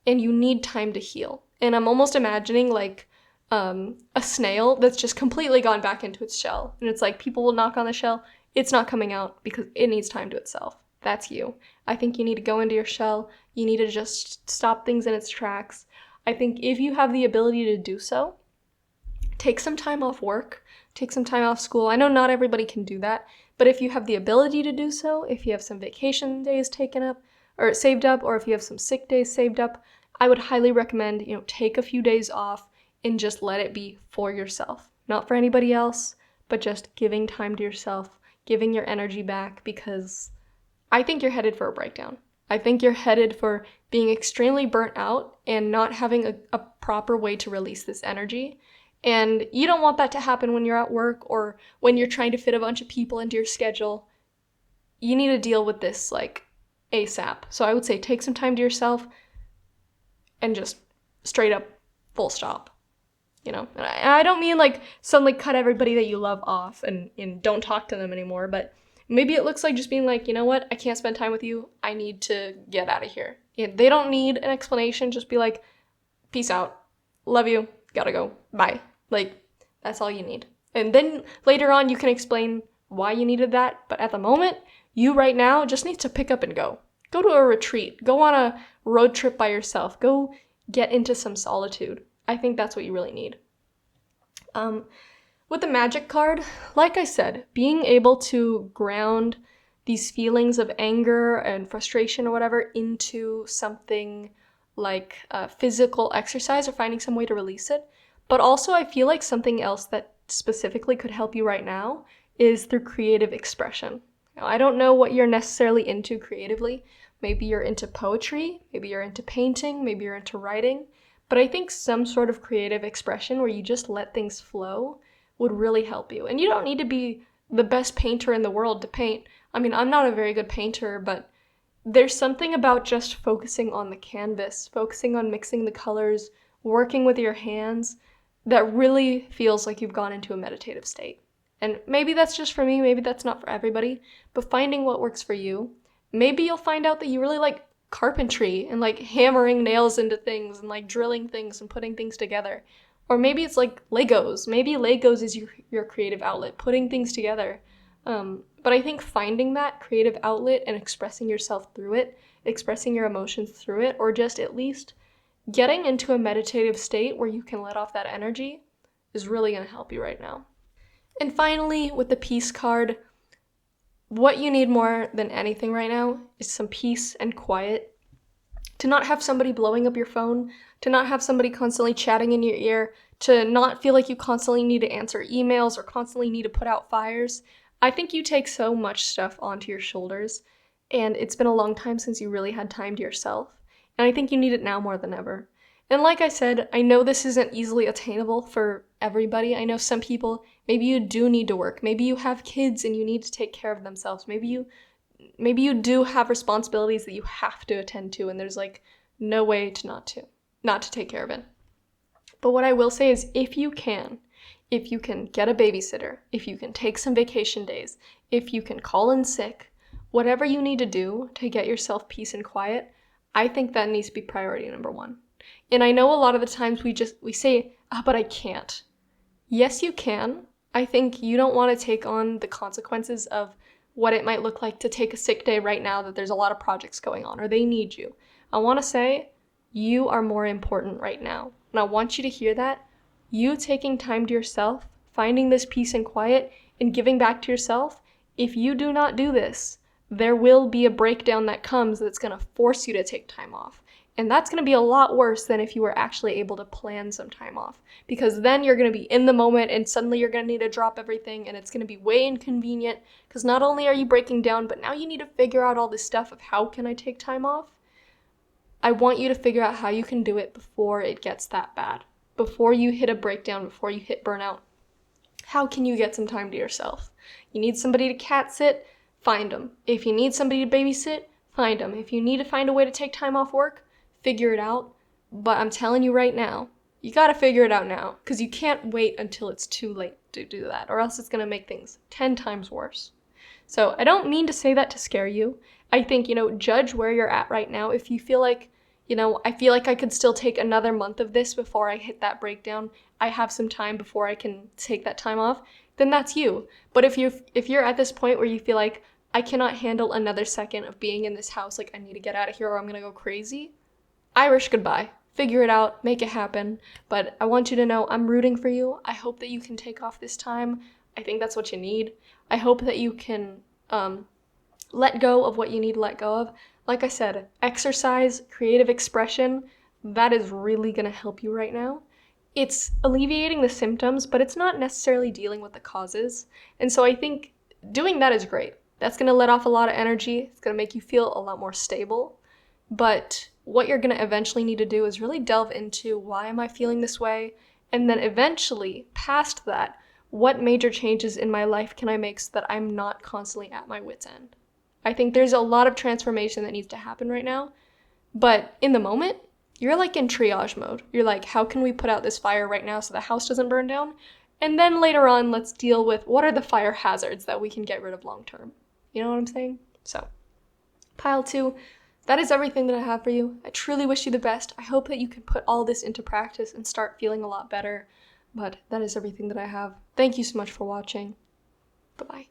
and you need time to heal. And I'm almost imagining like a snail that's just completely gone back into its shell. And it's like people will knock on the shell, it's not coming out because it needs time to itself. That's you. I think you need to go into your shell. You need to just stop things in its tracks. I think if you have the ability to do so, take some time off work, take some time off school. I know not everybody can do that, but if you have the ability to do so, if you have some vacation days taken up or saved up, or if you have some sick days saved up, I would highly recommend, take a few days off and just let it be for yourself. Not for anybody else, but just giving time to yourself, giving your energy back, because I think you're headed for a breakdown. I think you're headed for being extremely burnt out and not having a proper way to release this energy. And you don't want that to happen when you're at work or when you're trying to fit a bunch of people into your schedule. You need to deal with this, ASAP. So I would say take some time to yourself and just straight up full stop. And I don't mean like suddenly cut everybody that you love off and don't talk to them anymore, but maybe it looks like just being like, you know what, I can't spend time with you. I need to get out of here. They don't need an explanation. Just be like, peace out. Love you. Gotta go. Bye. Like, that's all you need. And then later on, you can explain why you needed that. But at the moment, you right now just need to pick up and go. Go to a retreat. Go on a road trip by yourself. Go get into some solitude. I think that's what you really need. With the magic card, like I said, being able to ground these feelings of anger and frustration or whatever into something like physical exercise or finding some way to release it. But also I feel like something else that specifically could help you right now is through creative expression. Now, I don't know what you're necessarily into creatively. Maybe you're into poetry, maybe you're into painting, maybe you're into writing. But I think some sort of creative expression where you just let things flow would really help you. And you don't need to be the best painter in the world to paint. I mean, I'm not a very good painter, but there's something about just focusing on the canvas, focusing on mixing the colors, working with your hands, that really feels like you've gone into a meditative state. And maybe that's just for me, maybe that's not for everybody, but finding what works for you. Maybe you'll find out that you really like carpentry and like hammering nails into things and like drilling things and putting things together. Or maybe it's like Legos. Maybe Legos is your creative outlet, putting things together. But I think finding that creative outlet and expressing yourself through it, expressing your emotions through it, or just at least getting into a meditative state where you can let off that energy is really going to help you right now. And finally, with the peace card, what you need more than anything right now is some peace and quiet. To not have somebody blowing up your phone, to not have somebody constantly chatting in your ear, to not feel like you constantly need to answer emails or constantly need to put out fires. I think you take so much stuff onto your shoulders, and it's been a long time since you really had time to yourself, and I think you need it now more than ever. And like I said, I know this isn't easily attainable for everybody. I know some people, maybe you do need to work. Maybe you have kids and you need to take care of themselves. Maybe you do have responsibilities that you have to attend to, and there's like no way to not to take care of it. But what I will say is if you can get a babysitter, if you can take some vacation days, if you can call in sick, whatever you need to do to get yourself peace and quiet, I think that needs to be priority number one. And I know a lot of the times we say, but I can't. Yes, you can. I think you don't want to take on the consequences of what it might look like to take a sick day right now that there's a lot of projects going on or they need you. I want to say you are more important right now. And I want you to hear that. You taking time to yourself, finding this peace and quiet, and giving back to yourself, if you do not do this, there will be a breakdown that comes that's going to force you to take time off. And that's going to be a lot worse than if you were actually able to plan some time off. Because then you're going to be in the moment and suddenly you're going to need to drop everything and it's going to be way inconvenient because not only are you breaking down, but now you need to figure out all this stuff of how can I take time off? I want you to figure out how you can do it before it gets that bad. Before you hit a breakdown, before you hit burnout. How can you get some time to yourself? You need somebody to cat sit? Find them. If you need somebody to babysit, find them. If you need to find a way to take time off work, figure it out. But I'm telling you right now, you gotta figure it out now because you can't wait until it's too late to do that or else it's gonna make things 10 times worse. So I don't mean to say that to scare you. I think, judge where you're at right now. If you feel like, I feel like I could still take another month of this before I hit that breakdown. I have some time before I can take that time off, then that's you. But if you're at this point where you feel like I cannot handle another second of being in this house, like I need to get out of here or I'm gonna go crazy, Irish goodbye. Figure it out, make it happen. But I want you to know I'm rooting for you. I hope that you can take off this time. I think that's what you need. I hope that you can let go of what you need to let go of. Like I said, exercise, creative expression, that is really going to help you right now. It's alleviating the symptoms, but it's not necessarily dealing with the causes. And so I think doing that is great. That's going to let off a lot of energy. It's going to make you feel a lot more stable. But what you're going to eventually need to do is really delve into why am I feeling this way? And then eventually, past that, what major changes in my life can I make so that I'm not constantly at my wit's end? I think there's a lot of transformation that needs to happen right now. But in the moment, you're like in triage mode. You're like, how can we put out this fire right now so the house doesn't burn down? And then later on, let's deal with what are the fire hazards that we can get rid of long term. You know what I'm saying? So, pile 2, that is everything that I have for you. I truly wish you the best. I hope that you can put all this into practice and start feeling a lot better. But that is everything that I have. Thank you so much for watching. Bye-bye.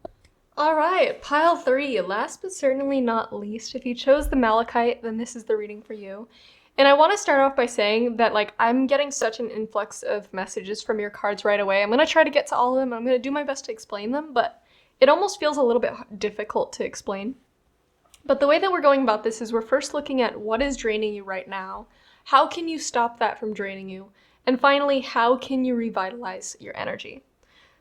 Alright, pile 3, last but certainly not least. If you chose the Malachite, then this is the reading for you. And I want to start off by saying that, like, I'm getting such an influx of messages from your cards right away. I'm going to try to get to all of them. I'm going to do my best to explain them, but it almost feels a little bit difficult to explain. But the way that we're going about this is we're first looking at what is draining you right now. How can you stop that from draining you? And finally, how can you revitalize your energy?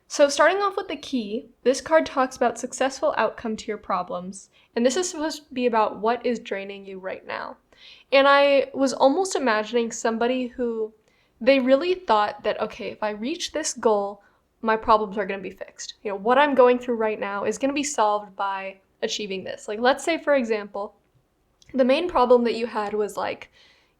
So starting off with the key, this card talks about successful outcome to your problems. And this is supposed to be about what is draining you right now. And I was almost imagining somebody who, they really thought that, okay, if I reach this goal, my problems are going to be fixed. You know, what I'm going through right now is going to be solved by achieving this. Like, let's say, for example, the main problem that you had was, like,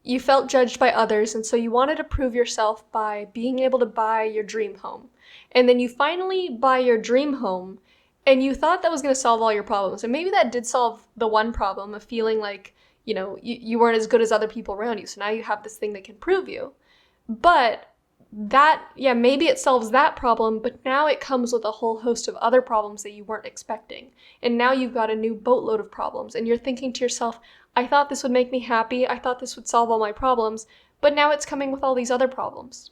you felt judged by others, and so you wanted to prove yourself by being able to buy your dream home. And then you finally buy your dream home, and you thought that was going to solve all your problems. And maybe that did solve the one problem of feeling like, you know, you weren't as good as other people around you. So now you have this thing that can prove you. But that, yeah, maybe it solves that problem, but now it comes with a whole host of other problems that you weren't expecting. And now you've got a new boatload of problems, and you're thinking to yourself, I thought this would make me happy, I thought this would solve all my problems, but now it's coming with all these other problems.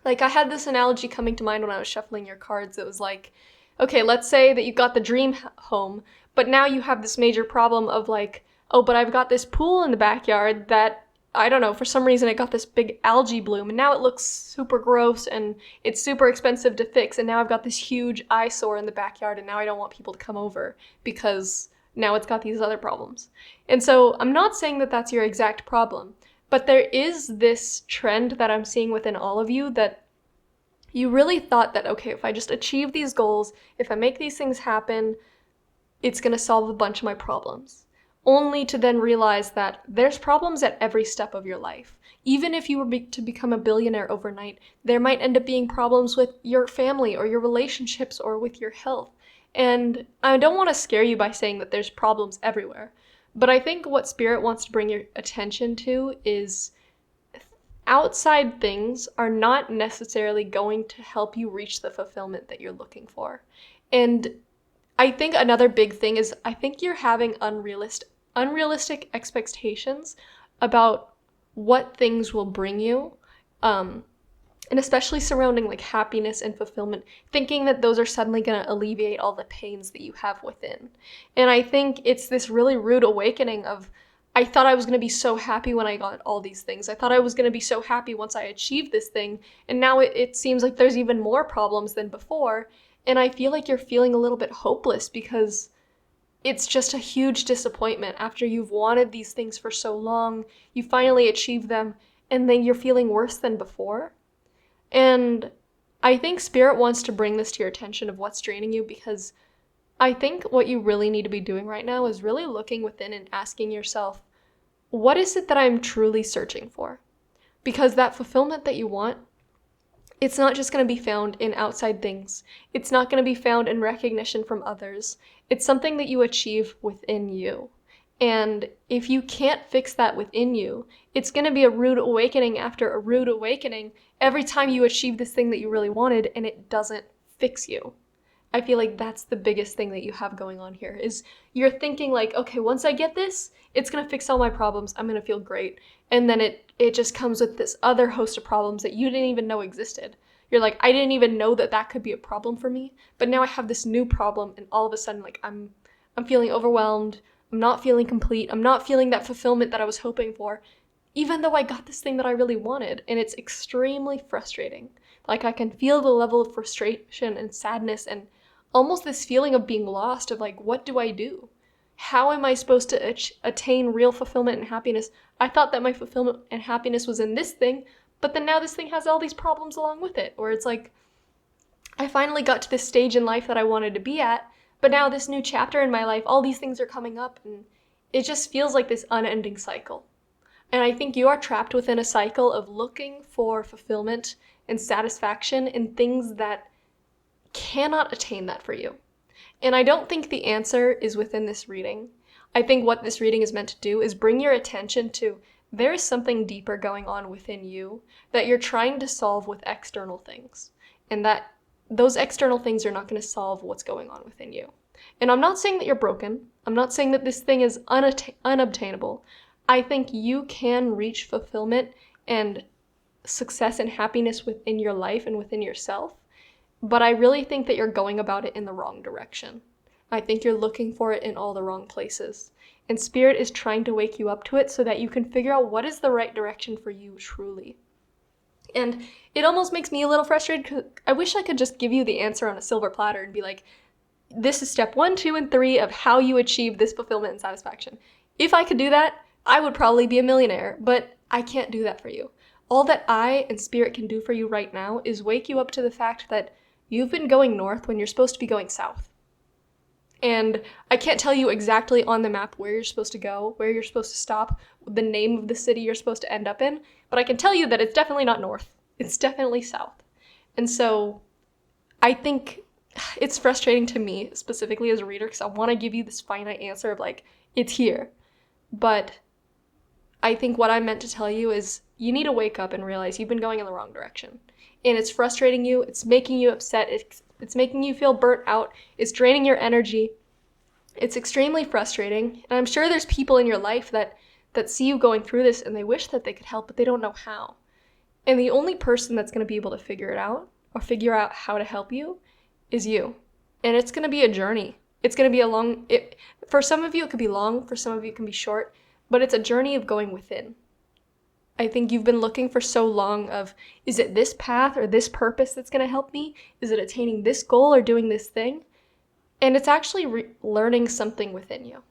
Like, I had this analogy coming to mind when I was shuffling your cards. It was like, okay, let's say that you got the dream home, but now you have this major problem of, like, oh, but I've got this pool in the backyard that, I don't know, for some reason it got this big algae bloom, and now it looks super gross, and it's super expensive to fix, and now I've got this huge eyesore in the backyard, and now I don't want people to come over, because now it's got these other problems. And so, I'm not saying that that's your exact problem, but there is this trend that I'm seeing within all of you that you really thought that, okay, if I just achieve these goals, if I make these things happen, it's gonna solve a bunch of my problems. Only to then realize that there's problems at every step of your life. Even if you were to become a billionaire overnight, there might end up being problems with your family or your relationships or with your health. And I don't want to scare you by saying that there's problems everywhere, but I think what Spirit wants to bring your attention to is outside things are not necessarily going to help you reach the fulfillment that you're looking for. And I think another big thing is I think you're having unrealistic expectations about what things will bring you, and especially surrounding like happiness and fulfillment, thinking that those are suddenly going to alleviate all the pains that you have within. And I think it's this really rude awakening of, I thought I was going to be so happy when I got all these things. I thought I was going to be so happy once I achieved this thing, and now it seems like there's even more problems than before. And I feel like you're feeling a little bit hopeless because it's just a huge disappointment after you've wanted these things for so long, you finally achieve them, and then you're feeling worse than before. And I think Spirit wants to bring this to your attention of what's draining you, because I think what you really need to be doing right now is really looking within and asking yourself, what is it that I'm truly searching for? Because that fulfillment that you want, it's not just going to be found in outside things. It's not going to be found in recognition from others. It's something that you achieve within you. And if you can't fix that within you, it's going to be a rude awakening after a rude awakening every time you achieve this thing that you really wanted and it doesn't fix you. I feel like that's the biggest thing that you have going on here, is you're thinking like, okay, once I get this, it's going to fix all my problems. I'm going to feel great. And then it just comes with this other host of problems that you didn't even know existed. You're like, I didn't even know that that could be a problem for me, but now I have this new problem, and all of a sudden, like, I'm feeling overwhelmed. I'm not feeling complete. I'm not feeling that fulfillment that I was hoping for, even though I got this thing that I really wanted, and it's extremely frustrating. Like, I can feel the level of frustration and sadness and almost this feeling of being lost, of like, what do I do? How am I supposed to attain real fulfillment and happiness? I thought that my fulfillment and happiness was in this thing, but then now this thing has all these problems along with it, where it's like, I finally got to this stage in life that I wanted to be at, But now this new chapter in my life, all these things are coming up, and it just feels like this unending cycle. And I think you are trapped within a cycle of looking for fulfillment and satisfaction in things that cannot attain that for you. And I don't think the answer is within this reading. I think what this reading is meant to do is bring your attention to there is something deeper going on within you that you're trying to solve with external things. And that those external things are not going to solve what's going on within you. And I'm not saying that you're broken. I'm not saying that this thing is unobtainable. I think you can reach fulfillment and success and happiness within your life and within yourself, but I really think that you're going about it in the wrong direction. I think you're looking for it in all the wrong places, and Spirit is trying to wake you up to it so that you can figure out what is the right direction for you truly. And it almost makes me a little frustrated because I wish I could just give you the answer on a silver platter and be like, this is step 1, 2, and 3 of how you achieve this fulfillment and satisfaction. If I could do that, I would probably be a millionaire, but I can't do that for you. All that I and Spirit can do for you right now is wake you up to the fact that you've been going north when you're supposed to be going south. And I can't tell you exactly on the map where you're supposed to go, where you're supposed to stop, the name of the city you're supposed to end up in, but I can tell you that it's definitely not north. It's definitely south. And so I think it's frustrating to me, specifically as a reader, because I want to give you this finite answer of like, it's here. But I think what I meant to tell you is you need to wake up and realize you've been going in the wrong direction. And it's frustrating you, it's making you upset, it's making you feel burnt out, it's draining your energy. It's extremely frustrating, and I'm sure there's people in your life that see you going through this and they wish that they could help, but they don't know how. And the only person that's going to be able to figure it out, or figure out how to help you, is you. And it's going to be a journey. It's going to be for some of you it could be long, for some of you it can be short, but it's a journey of going within. I think you've been looking for so long of, is it this path or this purpose that's going to help me? Is it attaining this goal or doing this thing? And it's actually learning something within you.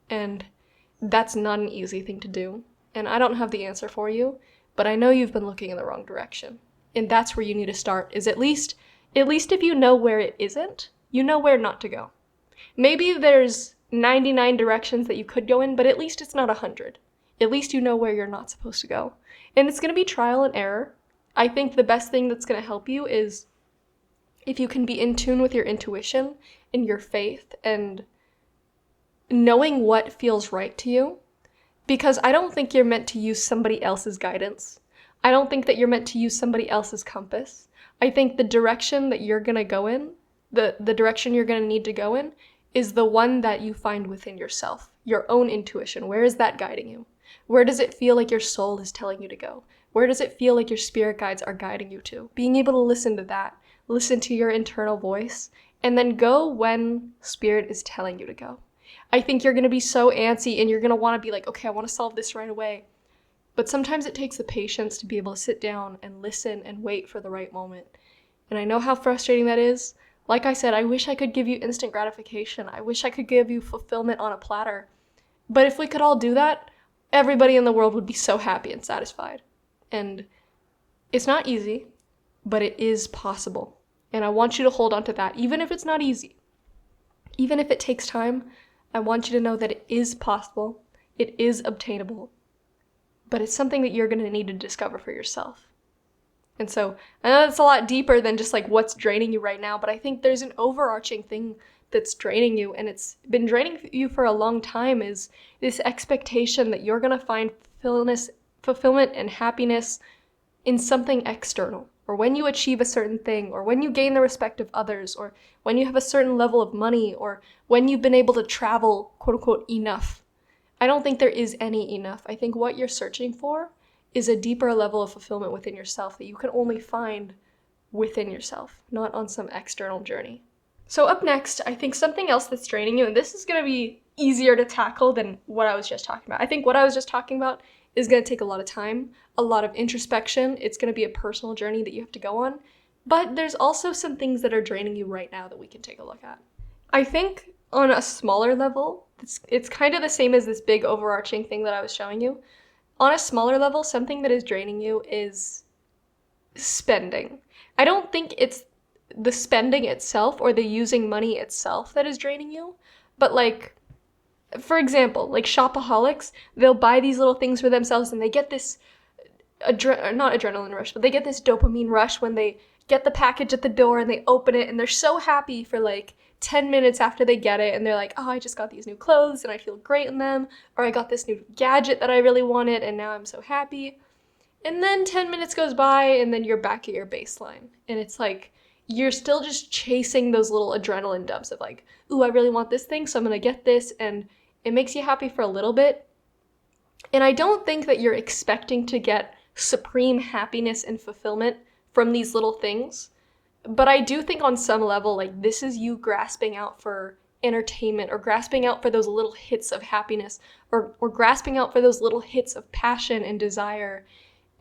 And that's not an easy thing to do. And I don't have the answer for you, but I know you've been looking in the wrong direction. And that's where you need to start, is at least if you know where it isn't, you know where not to go. Maybe there's 99 directions that you could go in, but at least it's not 100. At least you know where you're not supposed to go. And it's going to be trial and error. I think the best thing that's going to help you is if you can be in tune with your intuition and your faith and knowing what feels right to you. Because I don't think you're meant to use somebody else's guidance. I don't think that you're meant to use somebody else's compass. I think the direction that you're going to go in, the direction you're going to need to go in, is the one that you find within yourself, your own intuition. Where is that guiding you? Where does it feel like your soul is telling you to go? Where does it feel like your spirit guides are guiding you to? Being able to listen to that, listen to your internal voice, and then go when Spirit is telling you to go. I think you're going to be so antsy and you're going to want to be like, okay, I want to solve this right away. But sometimes it takes the patience to be able to sit down and listen and wait for the right moment. And I know how frustrating that is. Like I said, I wish I could give you instant gratification. I wish I could give you fulfillment on a platter. But if we could all do that, everybody in the world would be so happy and satisfied. And it's not easy, but it is possible. And I want you to hold on to that, even if it's not easy. Even if it takes time, I want you to know that it is possible, it is obtainable, but it's something that you're going to need to discover for yourself. And so, I know that's a lot deeper than just like what's draining you right now, but I think there's an overarching thing that's draining you, and it's been draining you for a long time, is this expectation that you're going to find fulfillment and happiness in something external, or when you achieve a certain thing, or when you gain the respect of others, or when you have a certain level of money, or when you've been able to travel, quote unquote, enough. I don't think there is any enough. I think what you're searching for is a deeper level of fulfillment within yourself that you can only find within yourself, not on some external journey. So up next, I think something else that's draining you, and this is going to be easier to tackle than what I was just talking about. I think what I was just talking about is going to take a lot of time, a lot of introspection. It's going to be a personal journey that you have to go on. But there's also some things that are draining you right now that we can take a look at. I think on a smaller level, it's kind of the same as this big overarching thing that I was showing you. On a smaller level, something that is draining you is spending. I don't think it's the spending itself or the using money itself that is draining you, but like, for example, like shopaholics, they'll buy these little things for themselves and they get this not adrenaline rush, but they get this dopamine rush when they get the package at the door and they open it and they're so happy for like 10 minutes after they get it, and they're like, oh, I just got these new clothes and I feel great in them, or I got this new gadget that I really wanted and now I'm so happy. And then 10 minutes goes by and then you're back at your baseline. And it's like, you're still just chasing those little adrenaline dumps of like, ooh, I really want this thing, so I'm gonna get this, and it makes you happy for a little bit. And I don't think that you're expecting to get supreme happiness and fulfillment from these little things. But I do think on some level, like, this is you grasping out for entertainment, or grasping out for those little hits of happiness, or grasping out for those little hits of passion and desire.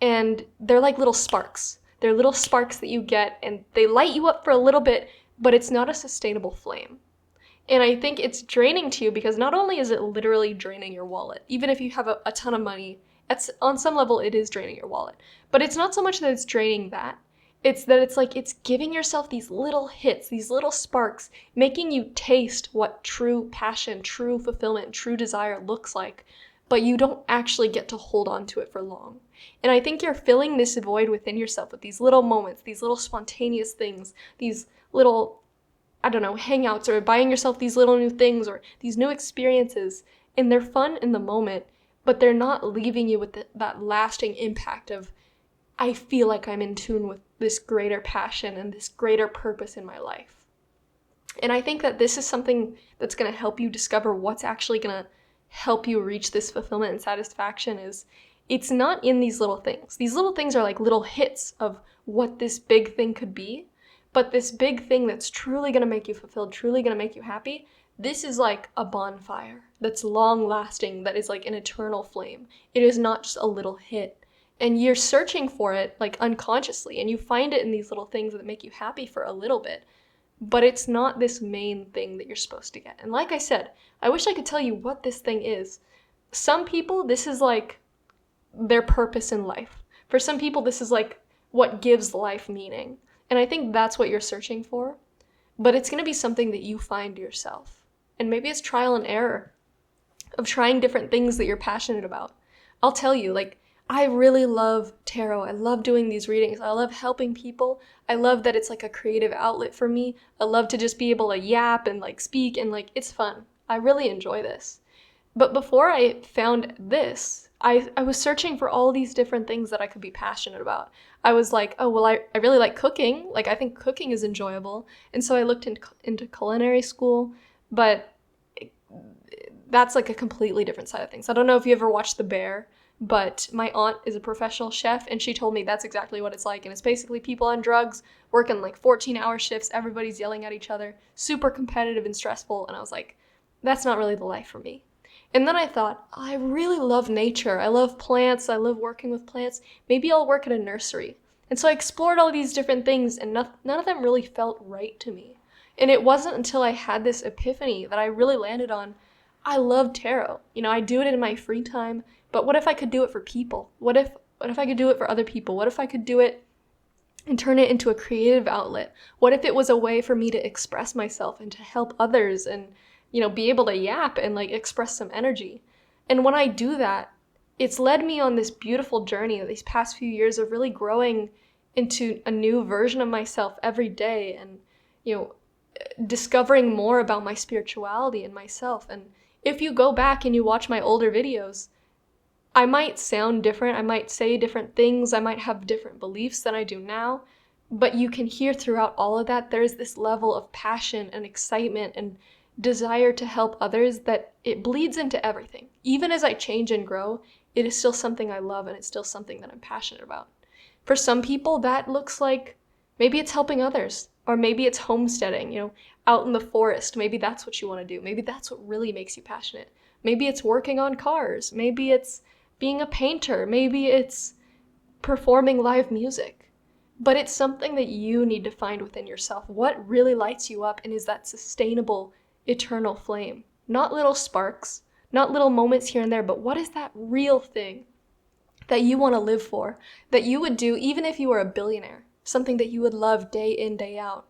And they're like little sparks. They're little sparks that you get, and they light you up for a little bit, but it's not a sustainable flame. And I think it's draining to you because not only is it literally draining your wallet, even if you have a ton of money, on some level it is draining your wallet. But it's not so much that it's draining that. It's that it's like it's giving yourself these little hits, these little sparks, making you taste what true passion, true fulfillment, true desire looks like, but you don't actually get to hold on to it for long. And I think you're filling this void within yourself with these little moments, these little spontaneous things, these little, I don't know, hangouts, or buying yourself these little new things or these new experiences. And they're fun in the moment, but they're not leaving you with that lasting impact of, I feel like I'm in tune with this greater passion and this greater purpose in my life. And I think that this is something that's going to help you discover what's actually going to help you reach this fulfillment and satisfaction. Is it's not in these little things. These little things are like little hits of what this big thing could be, but this big thing that's truly going to make you fulfilled, truly going to make you happy, this is like a bonfire that's long lasting, that is like an eternal flame. It is not just a little hit. And you're searching for it like unconsciously, and you find it in these little things that make you happy for a little bit, but it's not this main thing that you're supposed to get. And like I said, I wish I could tell you what this thing is. Some people, this is like their purpose in life. For some people, this is like what gives life meaning. And I think that's what you're searching for, but it's going to be something that you find yourself. And maybe it's trial and error of trying different things that you're passionate about. I'll tell you, like, I really love tarot. I love doing these readings. I love helping people. I love that it's like a creative outlet for me. I love to just be able to yap and like speak, and like it's fun. I really enjoy this. But before I found this, I was searching for all these different things that I could be passionate about. I was like, oh, well, I really like cooking. Like, I think cooking is enjoyable. And so I looked into culinary school, but that's like a completely different side of things. I don't know if you ever watched The Bear, but my aunt is a professional chef, and she told me that's exactly what it's like. And it's basically people on drugs working like 14-hour shifts. Everybody's yelling at each other, super competitive and stressful. And I was like, that's not really the life for me. And then I thought, I really love nature. I love plants. I love working with plants. Maybe I'll work at a nursery. And so I explored all these different things, and none of them really felt right to me. And it wasn't until I had this epiphany that I really landed on, I love tarot. You know, I do it in my free time, but what if I could do it for people? What if I could do it for other people? What if I could do it and turn it into a creative outlet? What if it was a way for me to express myself and to help others and, you know, be able to yap and like express some energy? And when I do that, it's led me on this beautiful journey these past few years of really growing into a new version of myself every day, and, you know, discovering more about my spirituality and myself. And if you go back and you watch my older videos, I might sound different, I might say different things, I might have different beliefs than I do now, but you can hear throughout all of that there's this level of passion and excitement and desire to help others that it bleeds into everything. Even as I change and grow, it is still something I love, and it's still something that I'm passionate about. For some people, that looks like maybe it's helping others, or maybe it's homesteading, you know, out in the forest. Maybe that's what you want to do. Maybe that's what really makes you passionate. Maybe it's working on cars. Maybe it's being a painter. Maybe it's performing live music. But it's something that you need to find within yourself. What really lights you up and is that sustainable, eternal flame? Not little sparks, not little moments here and there, but what is that real thing that you want to live for, that you would do even if you were a billionaire, something that you would love day in, day out?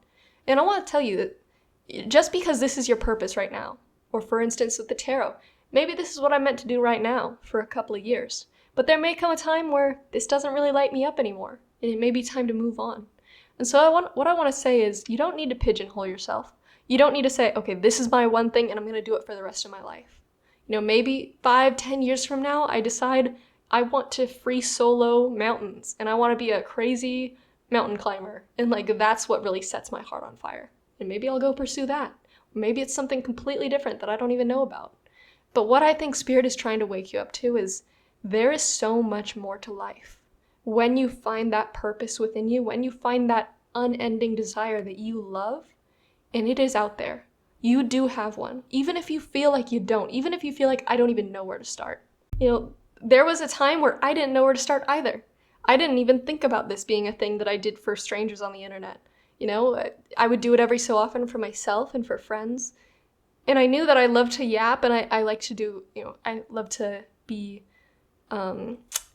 And I want to tell you that just because this is your purpose right now, or for instance with the tarot, maybe this is what I'm meant to do right now for a couple of years. But there may come a time where this doesn't really light me up anymore, and it may be time to move on. And so what I want to say is, you don't need to pigeonhole yourself. You don't need to say, okay, this is my one thing and I'm going to do it for the rest of my life. Maybe 5-10 years from now, I decide I want to free solo mountains and I want to be a crazy mountain climber. And that's what really sets my heart on fire. And maybe I'll go pursue that. Or maybe it's something completely different that I don't even know about. But what I think Spirit is trying to wake you up to is there is so much more to life. When you find that purpose within you, when you find that unending desire that you love, and it is out there, you do have one. Even if you feel like you don't, even if you feel like I don't even know where to start. There was a time where I didn't know where to start either. I didn't even think about this being a thing that I did for strangers on the internet. I would do it every so often for myself and for friends. And I knew that I love to yap and I like to do, I love to be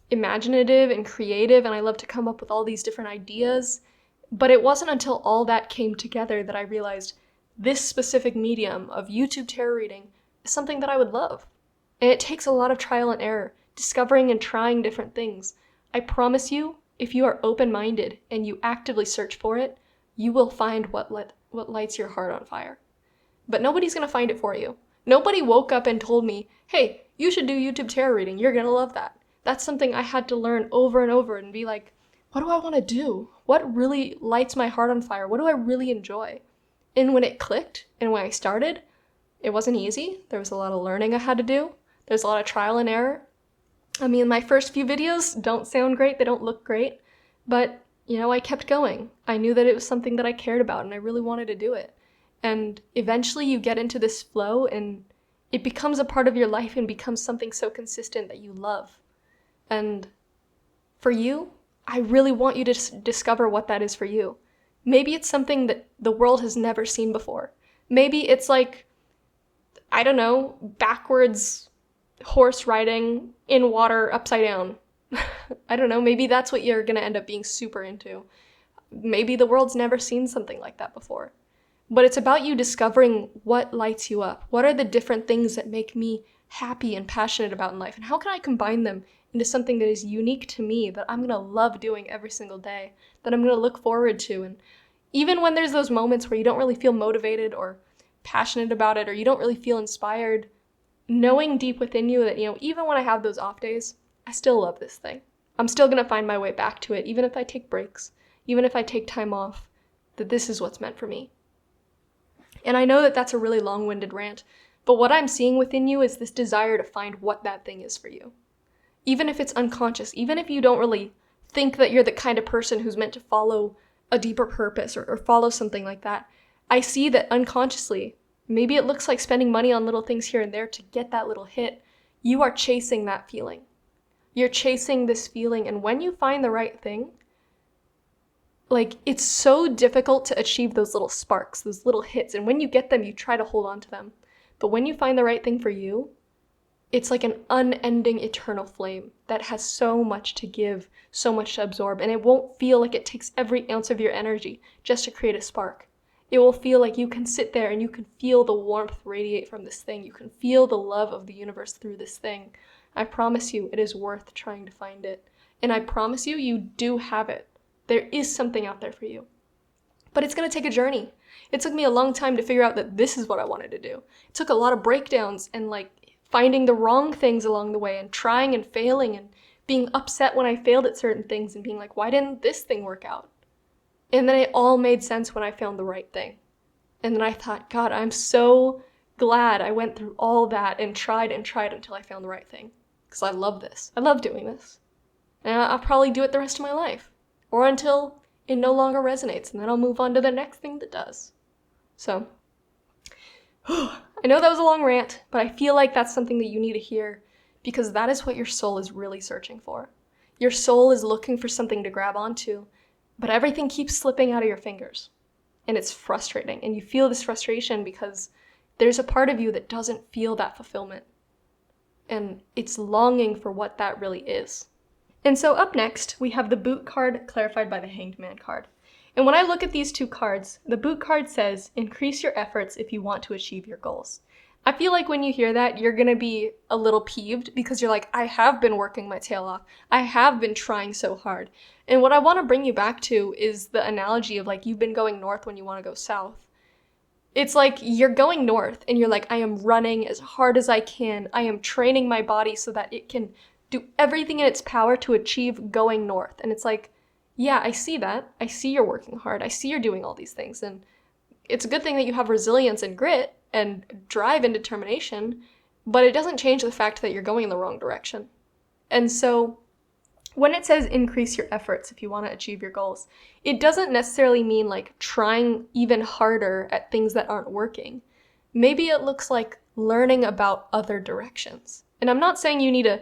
imaginative and creative, and I love to come up with all these different ideas. But it wasn't until all that came together that I realized this specific medium of YouTube tarot reading is something that I would love. And it takes a lot of trial and error, discovering and trying different things. I promise you, if you are open-minded and you actively search for it, you will find what lights your heart on fire. But nobody's going to find it for you. Nobody woke up and told me, hey, you should do YouTube tarot reading. You're going to love that. That's something I had to learn over and over and be like, what do I want to do? What really lights my heart on fire? What do I really enjoy? And when it clicked and when I started, it wasn't easy. There was a lot of learning I had to do. There's a lot of trial and error. I mean, my first few videos don't sound great. They don't look great. But, I kept going. I knew that it was something that I cared about and I really wanted to do it. And eventually you get into this flow and it becomes a part of your life and becomes something so consistent that you love. And for you, I really want you to discover what that is for you. Maybe it's something that the world has never seen before. Maybe it's backwards horse riding in water upside down. I don't know, maybe that's what you're gonna end up being super into. Maybe the world's never seen something like that before. But it's about you discovering what lights you up. What are the different things that make me happy and passionate about in life? And how can I combine them into something that is unique to me, that I'm gonna love doing every single day, that I'm gonna look forward to? And even when there's those moments where you don't really feel motivated or passionate about it, or you don't really feel inspired, knowing deep within you that, even when I have those off days, I still love this thing. I'm still gonna find my way back to it, even if I take breaks, even if I take time off, that this is what's meant for me. And I know that that's a really long-winded rant, but what I'm seeing within you is this desire to find what that thing is for you. Even if it's unconscious, even if you don't really think that you're the kind of person who's meant to follow a deeper purpose or follow something like that, I see that unconsciously, maybe it looks like spending money on little things here and there to get that little hit. You are chasing that feeling. You're chasing this feeling, and when you find the right thing, it's so difficult to achieve those little sparks, those little hits, and when you get them, you try to hold on to them. But when you find the right thing for you, it's like an unending eternal flame that has so much to give, so much to absorb, and it won't feel like it takes every ounce of your energy just to create a spark. It will feel like you can sit there and you can feel the warmth radiate from this thing. You can feel the love of the universe through this thing. I promise you, it is worth trying to find it. And I promise you, you do have it. There is something out there for you. But it's going to take a journey. It took me a long time to figure out that this is what I wanted to do. It took a lot of breakdowns and finding the wrong things along the way and trying and failing and being upset when I failed at certain things and being like, why didn't this thing work out? And then it all made sense when I found the right thing. And then I thought, God, I'm so glad I went through all that and tried until I found the right thing. Because I love this. I love doing this. And I'll probably do it the rest of my life. Or until it no longer resonates, and then I'll move on to the next thing that does. So, I know that was a long rant, but I feel like that's something that you need to hear, because that is what your soul is really searching for. Your soul is looking for something to grab onto, but everything keeps slipping out of your fingers. And it's frustrating, and you feel this frustration because there's a part of you that doesn't feel that fulfillment. And it's longing for what that really is. And so up next, we have the Boot card clarified by the Hanged Man card. And when I look at these two cards, the boot card says, increase your efforts if you want to achieve your goals. I feel like when you hear that, you're gonna be a little peeved because you're like, I have been working my tail off. I have been trying so hard. And what I want to bring you back to is the analogy of like, you've been going north when you want to go south. It's like you're going north and you're like, I am running as hard as I can. I am training my body so that it can do everything in its power to achieve going north. And it's like, yeah, I see that. I see you're working hard. I see you're doing all these things. And it's a good thing that you have resilience and grit and drive and determination, but it doesn't change the fact that you're going in the wrong direction. And so when it says increase your efforts if you want to achieve your goals, it doesn't necessarily mean like trying even harder at things that aren't working. Maybe it looks like learning about other directions. And I'm not saying you need to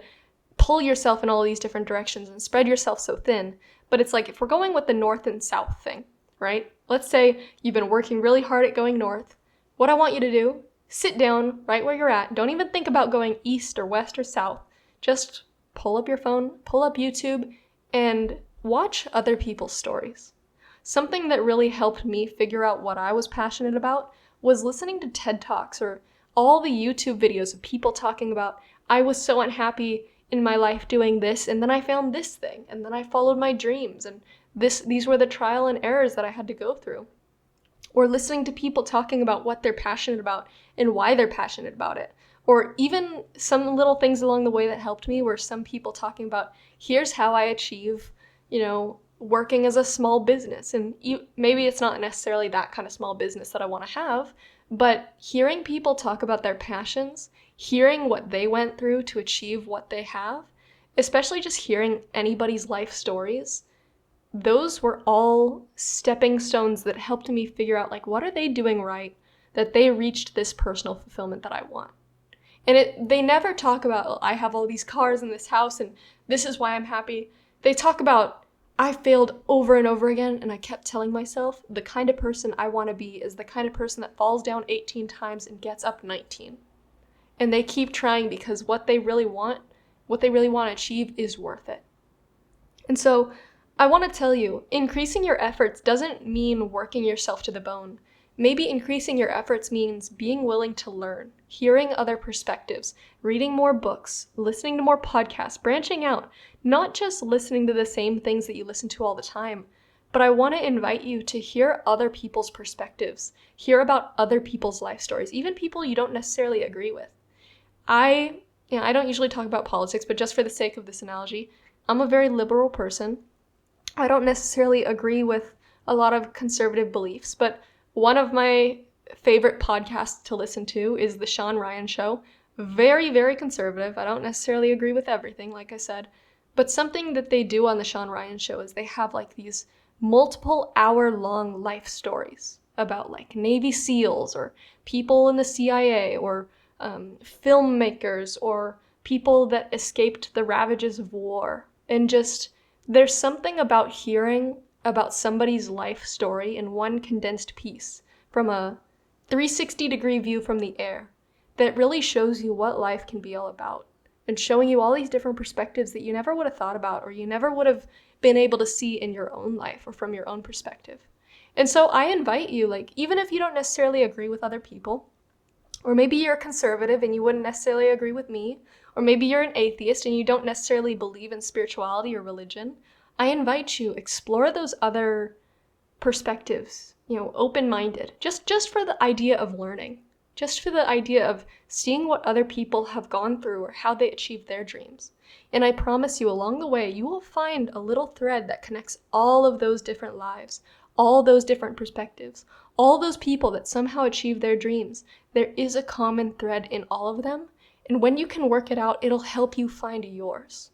pull yourself in all these different directions and spread yourself so thin, but it's like if we're going with the north and south thing, right? Let's say you've been working really hard at going north. What I want you to do, sit down right where you're at. Don't even think about going east or west or south. Just pull up your phone, pull up YouTube, and watch other people's stories. Something that really helped me figure out what I was passionate about was listening to TED Talks or all the YouTube videos of people talking about, I was so unhappy in my life doing this, and then I found this thing, and then I followed my dreams, and these were the trial and errors that I had to go through. Or listening to people talking about what they're passionate about and why they're passionate about it. Or even some little things along the way that helped me were some people talking about, here's how I achieve, working as a small business. And maybe it's not necessarily that kind of small business that I want to have, but hearing people talk about their passions, hearing what they went through to achieve what they have, especially just hearing anybody's life stories, those were all stepping stones that helped me figure out, like, what are they doing right that they reached this personal fulfillment that I want? And they never talk about, oh, I have all these cars in this house and this is why I'm happy. They talk about, I failed over and over again and I kept telling myself the kind of person I want to be is the kind of person that falls down 18 times and gets up 19. And they keep trying because what they really want to achieve is worth it. And so I want to tell you, increasing your efforts doesn't mean working yourself to the bone. Maybe increasing your efforts means being willing to learn, hearing other perspectives, reading more books, listening to more podcasts, branching out, not just listening to the same things that you listen to all the time, but I want to invite you to hear other people's perspectives, hear about other people's life stories, even people you don't necessarily agree with. I don't usually talk about politics, but just for the sake of this analogy, I'm a very liberal person. I don't necessarily agree with a lot of conservative beliefs, but one of my favorite podcasts to listen to is The Sean Ryan Show. Very, very conservative. I don't necessarily agree with everything, like I said, but something that they do on The Sean Ryan Show is they have like these multiple hour-long life stories about like Navy SEALs or people in the CIA or filmmakers or people that escaped the ravages of war. And just, there's something about hearing about somebody's life story in one condensed piece from a 360-degree view from the air that really shows you what life can be all about and showing you all these different perspectives that you never would have thought about or you never would have been able to see in your own life or from your own perspective. And so I invite you, like, even if you don't necessarily agree with other people, or maybe you're a conservative and you wouldn't necessarily agree with me, or maybe you're an atheist and you don't necessarily believe in spirituality or religion, I invite you, explore those other perspectives, open-minded, just for the idea of learning, just for the idea of seeing what other people have gone through or how they achieved their dreams. And I promise you, along the way, you will find a little thread that connects all of those different lives, all those different perspectives, all those people that somehow achieved their dreams. There is a common thread in all of them, and when you can work it out, it'll help you find yours.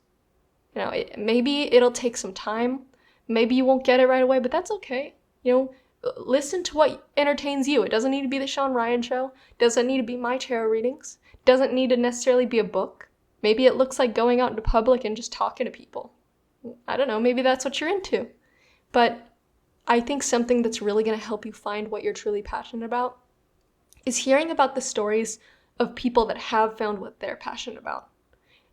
Maybe it'll take some time. Maybe you won't get it right away, but that's okay. Listen to what entertains you. It doesn't need to be the Sean Ryan Show. It doesn't need to be my tarot readings. It doesn't need to necessarily be a book. Maybe it looks like going out into public and just talking to people. I don't know, maybe that's what you're into. But I think something that's really going to help you find what you're truly passionate about is hearing about the stories of people that have found what they're passionate about.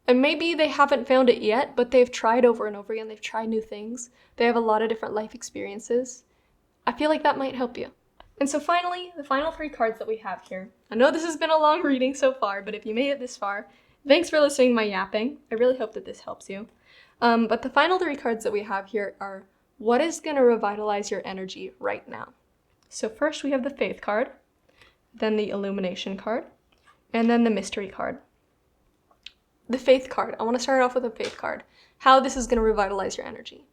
And maybe they haven't found it yet, but they've tried over and over again. They've tried new things. They have a lot of different life experiences. I feel like that might help you. And so finally, the final 3 cards that we have here. I know this has been a long reading so far, but if you made it this far, thanks for listening to my yapping. I really hope that this helps you. But the final 3 cards that we have here are, what is going to revitalize your energy right now? So first we have the Faith card, then the Illumination card, and then the Mystery card. The Faith card. I want to start off with the Faith card. How this is going to revitalize your energy.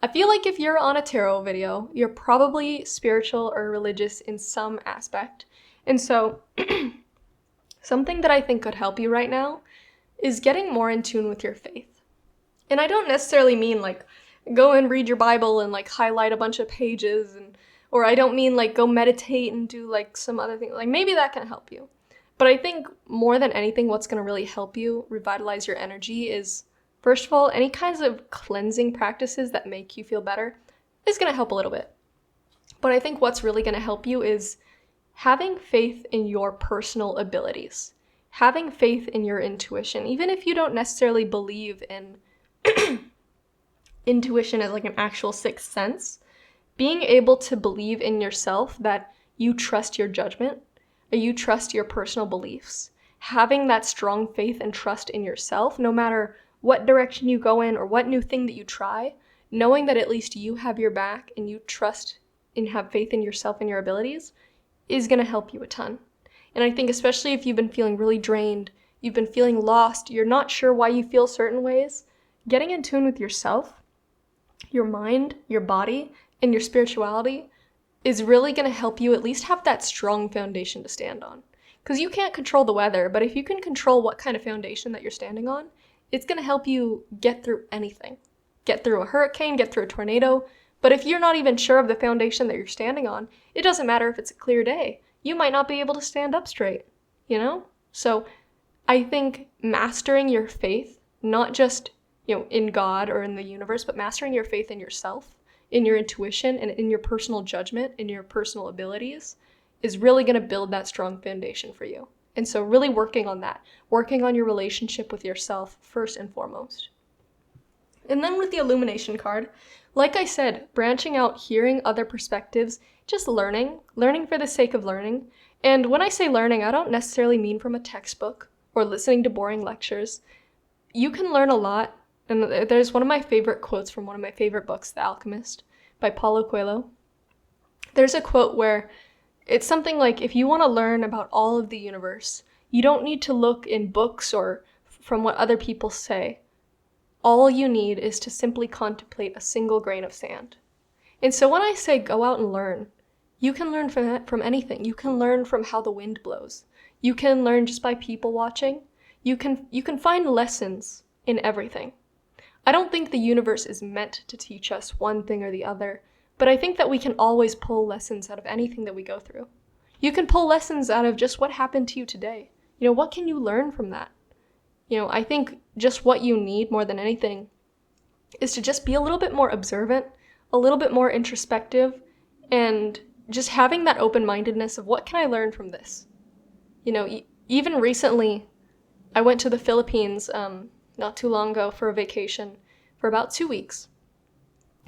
I feel like if you're on a tarot video, you're probably spiritual or religious in some aspect. And so something that I think could help you right now is getting more in tune with your faith. And I don't necessarily mean like go and read your Bible and like highlight a bunch of pages, or I don't mean like go meditate and do like some other thing. Like maybe that can help you. But I think more than anything, what's going to really help you revitalize your energy is, first of all, any kinds of cleansing practices that make you feel better is going to help a little bit. But I think what's really going to help you is having faith in your personal abilities, having faith in your intuition, even if you don't necessarily believe in intuition as like an actual sixth sense, being able to believe in yourself that you trust your judgment, you trust your personal beliefs, having that strong faith and trust in yourself, no matter what direction you go in or what new thing that you try, knowing that at least you have your back and you trust and have faith in yourself and your abilities is going to help you a ton. And I think especially if you've been feeling really drained, you've been feeling lost, you're not sure why you feel certain ways, getting in tune with yourself, your mind, your body, and your spirituality is really going to help you at least have that strong foundation to stand on. Because you can't control the weather, but if you can control what kind of foundation that you're standing on, it's going to help you get through anything. Get through a hurricane, get through a tornado. But if you're not even sure of the foundation that you're standing on, it doesn't matter if it's a clear day. You might not be able to stand up straight, you know? So I think mastering your faith, not just, in God or in the universe, but mastering your faith in yourself, in your intuition, and in your personal judgment, in your personal abilities, is really going to build that strong foundation for you. And so really working on that, working on your relationship with yourself first and foremost. And then with the Illumination card, like I said, branching out, hearing other perspectives, just learning for the sake of learning. And when I say learning, I don't necessarily mean from a textbook or listening to boring lectures. You can learn a lot. And there's one of my favorite quotes from one of my favorite books, The Alchemist, by Paulo Coelho. There's a quote where it's something like, if you want to learn about all of the universe, you don't need to look in books or from what other people say. All you need is to simply contemplate a single grain of sand. And so when I say go out and learn, you can learn from anything. You can learn from how the wind blows. You can learn just by people watching. You can find lessons in everything. I don't think the universe is meant to teach us one thing or the other, but I think that we can always pull lessons out of anything that we go through. You can pull lessons out of just what happened to you today. What can you learn from that? I think just what you need more than anything is to just be a little bit more observant, a little bit more introspective, and just having that open-mindedness of what can I learn from this? Even recently, I went to the Philippines not too long ago for a vacation for about 2 weeks.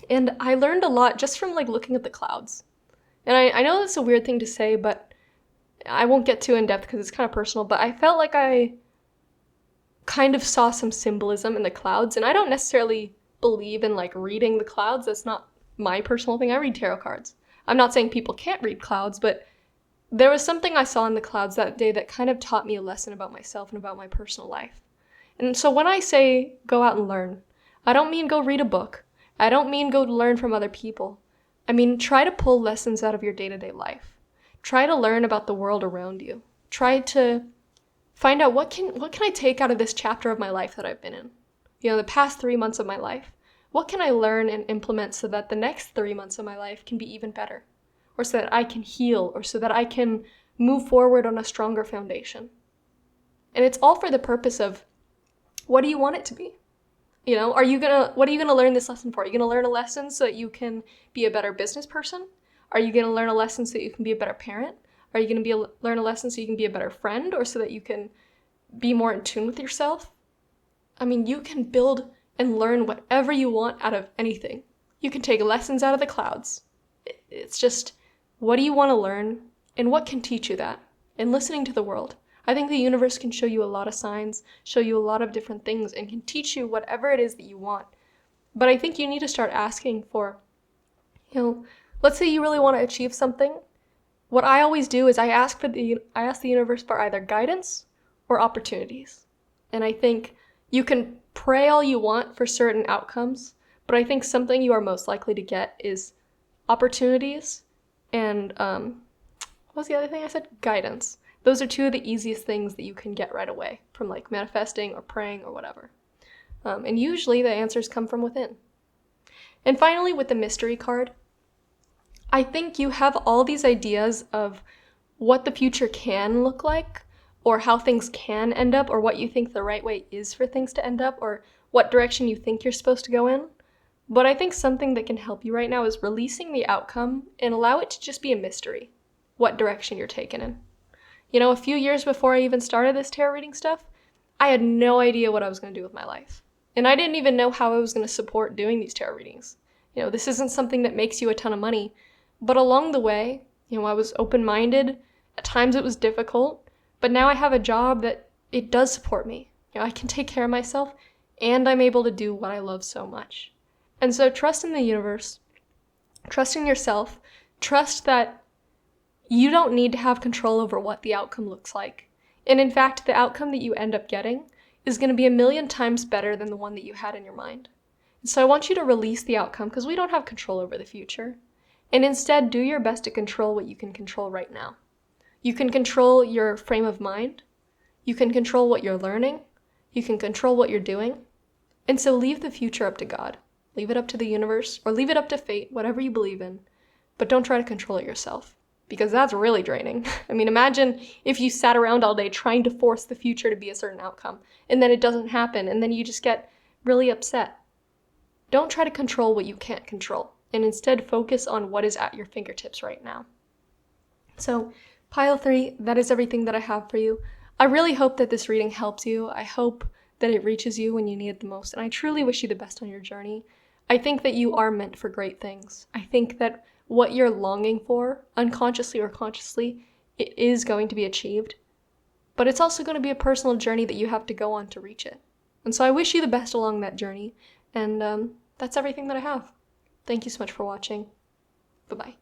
And I learned a lot just from looking at the clouds. And I know that's a weird thing to say, but I won't get too in depth because it's kind of personal, but I felt like I kind of saw some symbolism in the clouds. And I don't necessarily believe in reading the clouds. That's not my personal thing. I read tarot cards. I'm not saying people can't read clouds, but there was something I saw in the clouds that day that kind of taught me a lesson about myself and about my personal life. And so when I say go out and learn, I don't mean go read a book. I don't mean go learn from other people. I mean, try to pull lessons out of your day-to-day life. Try to learn about the world around you. Try to find out what can I take out of this chapter of my life that I've been in? The past 3 months of my life. What can I learn and implement so that the next 3 months of my life can be even better? Or so that I can heal, or so that I can move forward on a stronger foundation. And it's all for the purpose of, what do you want it to be? What are you gonna learn this lesson for? Are you gonna learn a lesson so that you can be a better business person? Are you gonna learn a lesson so that you can be a better parent? Are you gonna learn a lesson so you can be a better friend, or so that you can be more in tune with yourself? I mean, you can build and learn whatever you want out of anything. You can take lessons out of the clouds. It's just, what do you want to learn, and what can teach you that? And listening to the world. I think the universe can show you a lot of signs, show you a lot of different things, and can teach you whatever it is that you want. But I think you need to start asking for, let's say you really want to achieve something. What I always do is I ask the universe for either guidance or opportunities. And I think you can pray all you want for certain outcomes, but I think something you are most likely to get is opportunities and, what was the other thing I said? Guidance. Those are two of the easiest things that you can get right away from like manifesting or praying or whatever. And usually the answers come from within. And finally, with the mystery card, I think you have all these ideas of what the future can look like, or how things can end up, or what you think the right way is for things to end up, or what direction you think you're supposed to go in. But I think something that can help you right now is releasing the outcome and allow it to just be a mystery, what direction you're taken in. A few years before I even started this tarot reading stuff, I had no idea what I was going to do with my life. And I didn't even know how I was going to support doing these tarot readings. This isn't something that makes you a ton of money. But along the way, I was open-minded. At times it was difficult. But now I have a job that it does support me. I can take care of myself, and I'm able to do what I love so much. And so trust in the universe. Trust in yourself. Trust that you don't need to have control over what the outcome looks like. And in fact, the outcome that you end up getting is going to be 1,000,000 times better than the one that you had in your mind. And so I want you to release the outcome because we don't have control over the future. And instead, do your best to control what you can control right now. You can control your frame of mind. You can control what you're learning. You can control what you're doing. And so leave the future up to God. Leave it up to the universe, or leave it up to fate, whatever you believe in. But don't try to control it yourself, because that's really draining. I mean, imagine if you sat around all day trying to force the future to be a certain outcome, and then it doesn't happen, and then you just get really upset. Don't try to control what you can't control, and instead focus on what is at your fingertips right now. So, pile 3, that is everything that I have for you. I really hope that this reading helps you. I hope that it reaches you when you need it the most, and I truly wish you the best on your journey. I think that you are meant for great things. I think that what you're longing for, unconsciously or consciously, it is going to be achieved. But it's also going to be a personal journey that you have to go on to reach it. And so I wish you the best along that journey. And that's everything that I have. Thank you so much for watching. Bye-bye.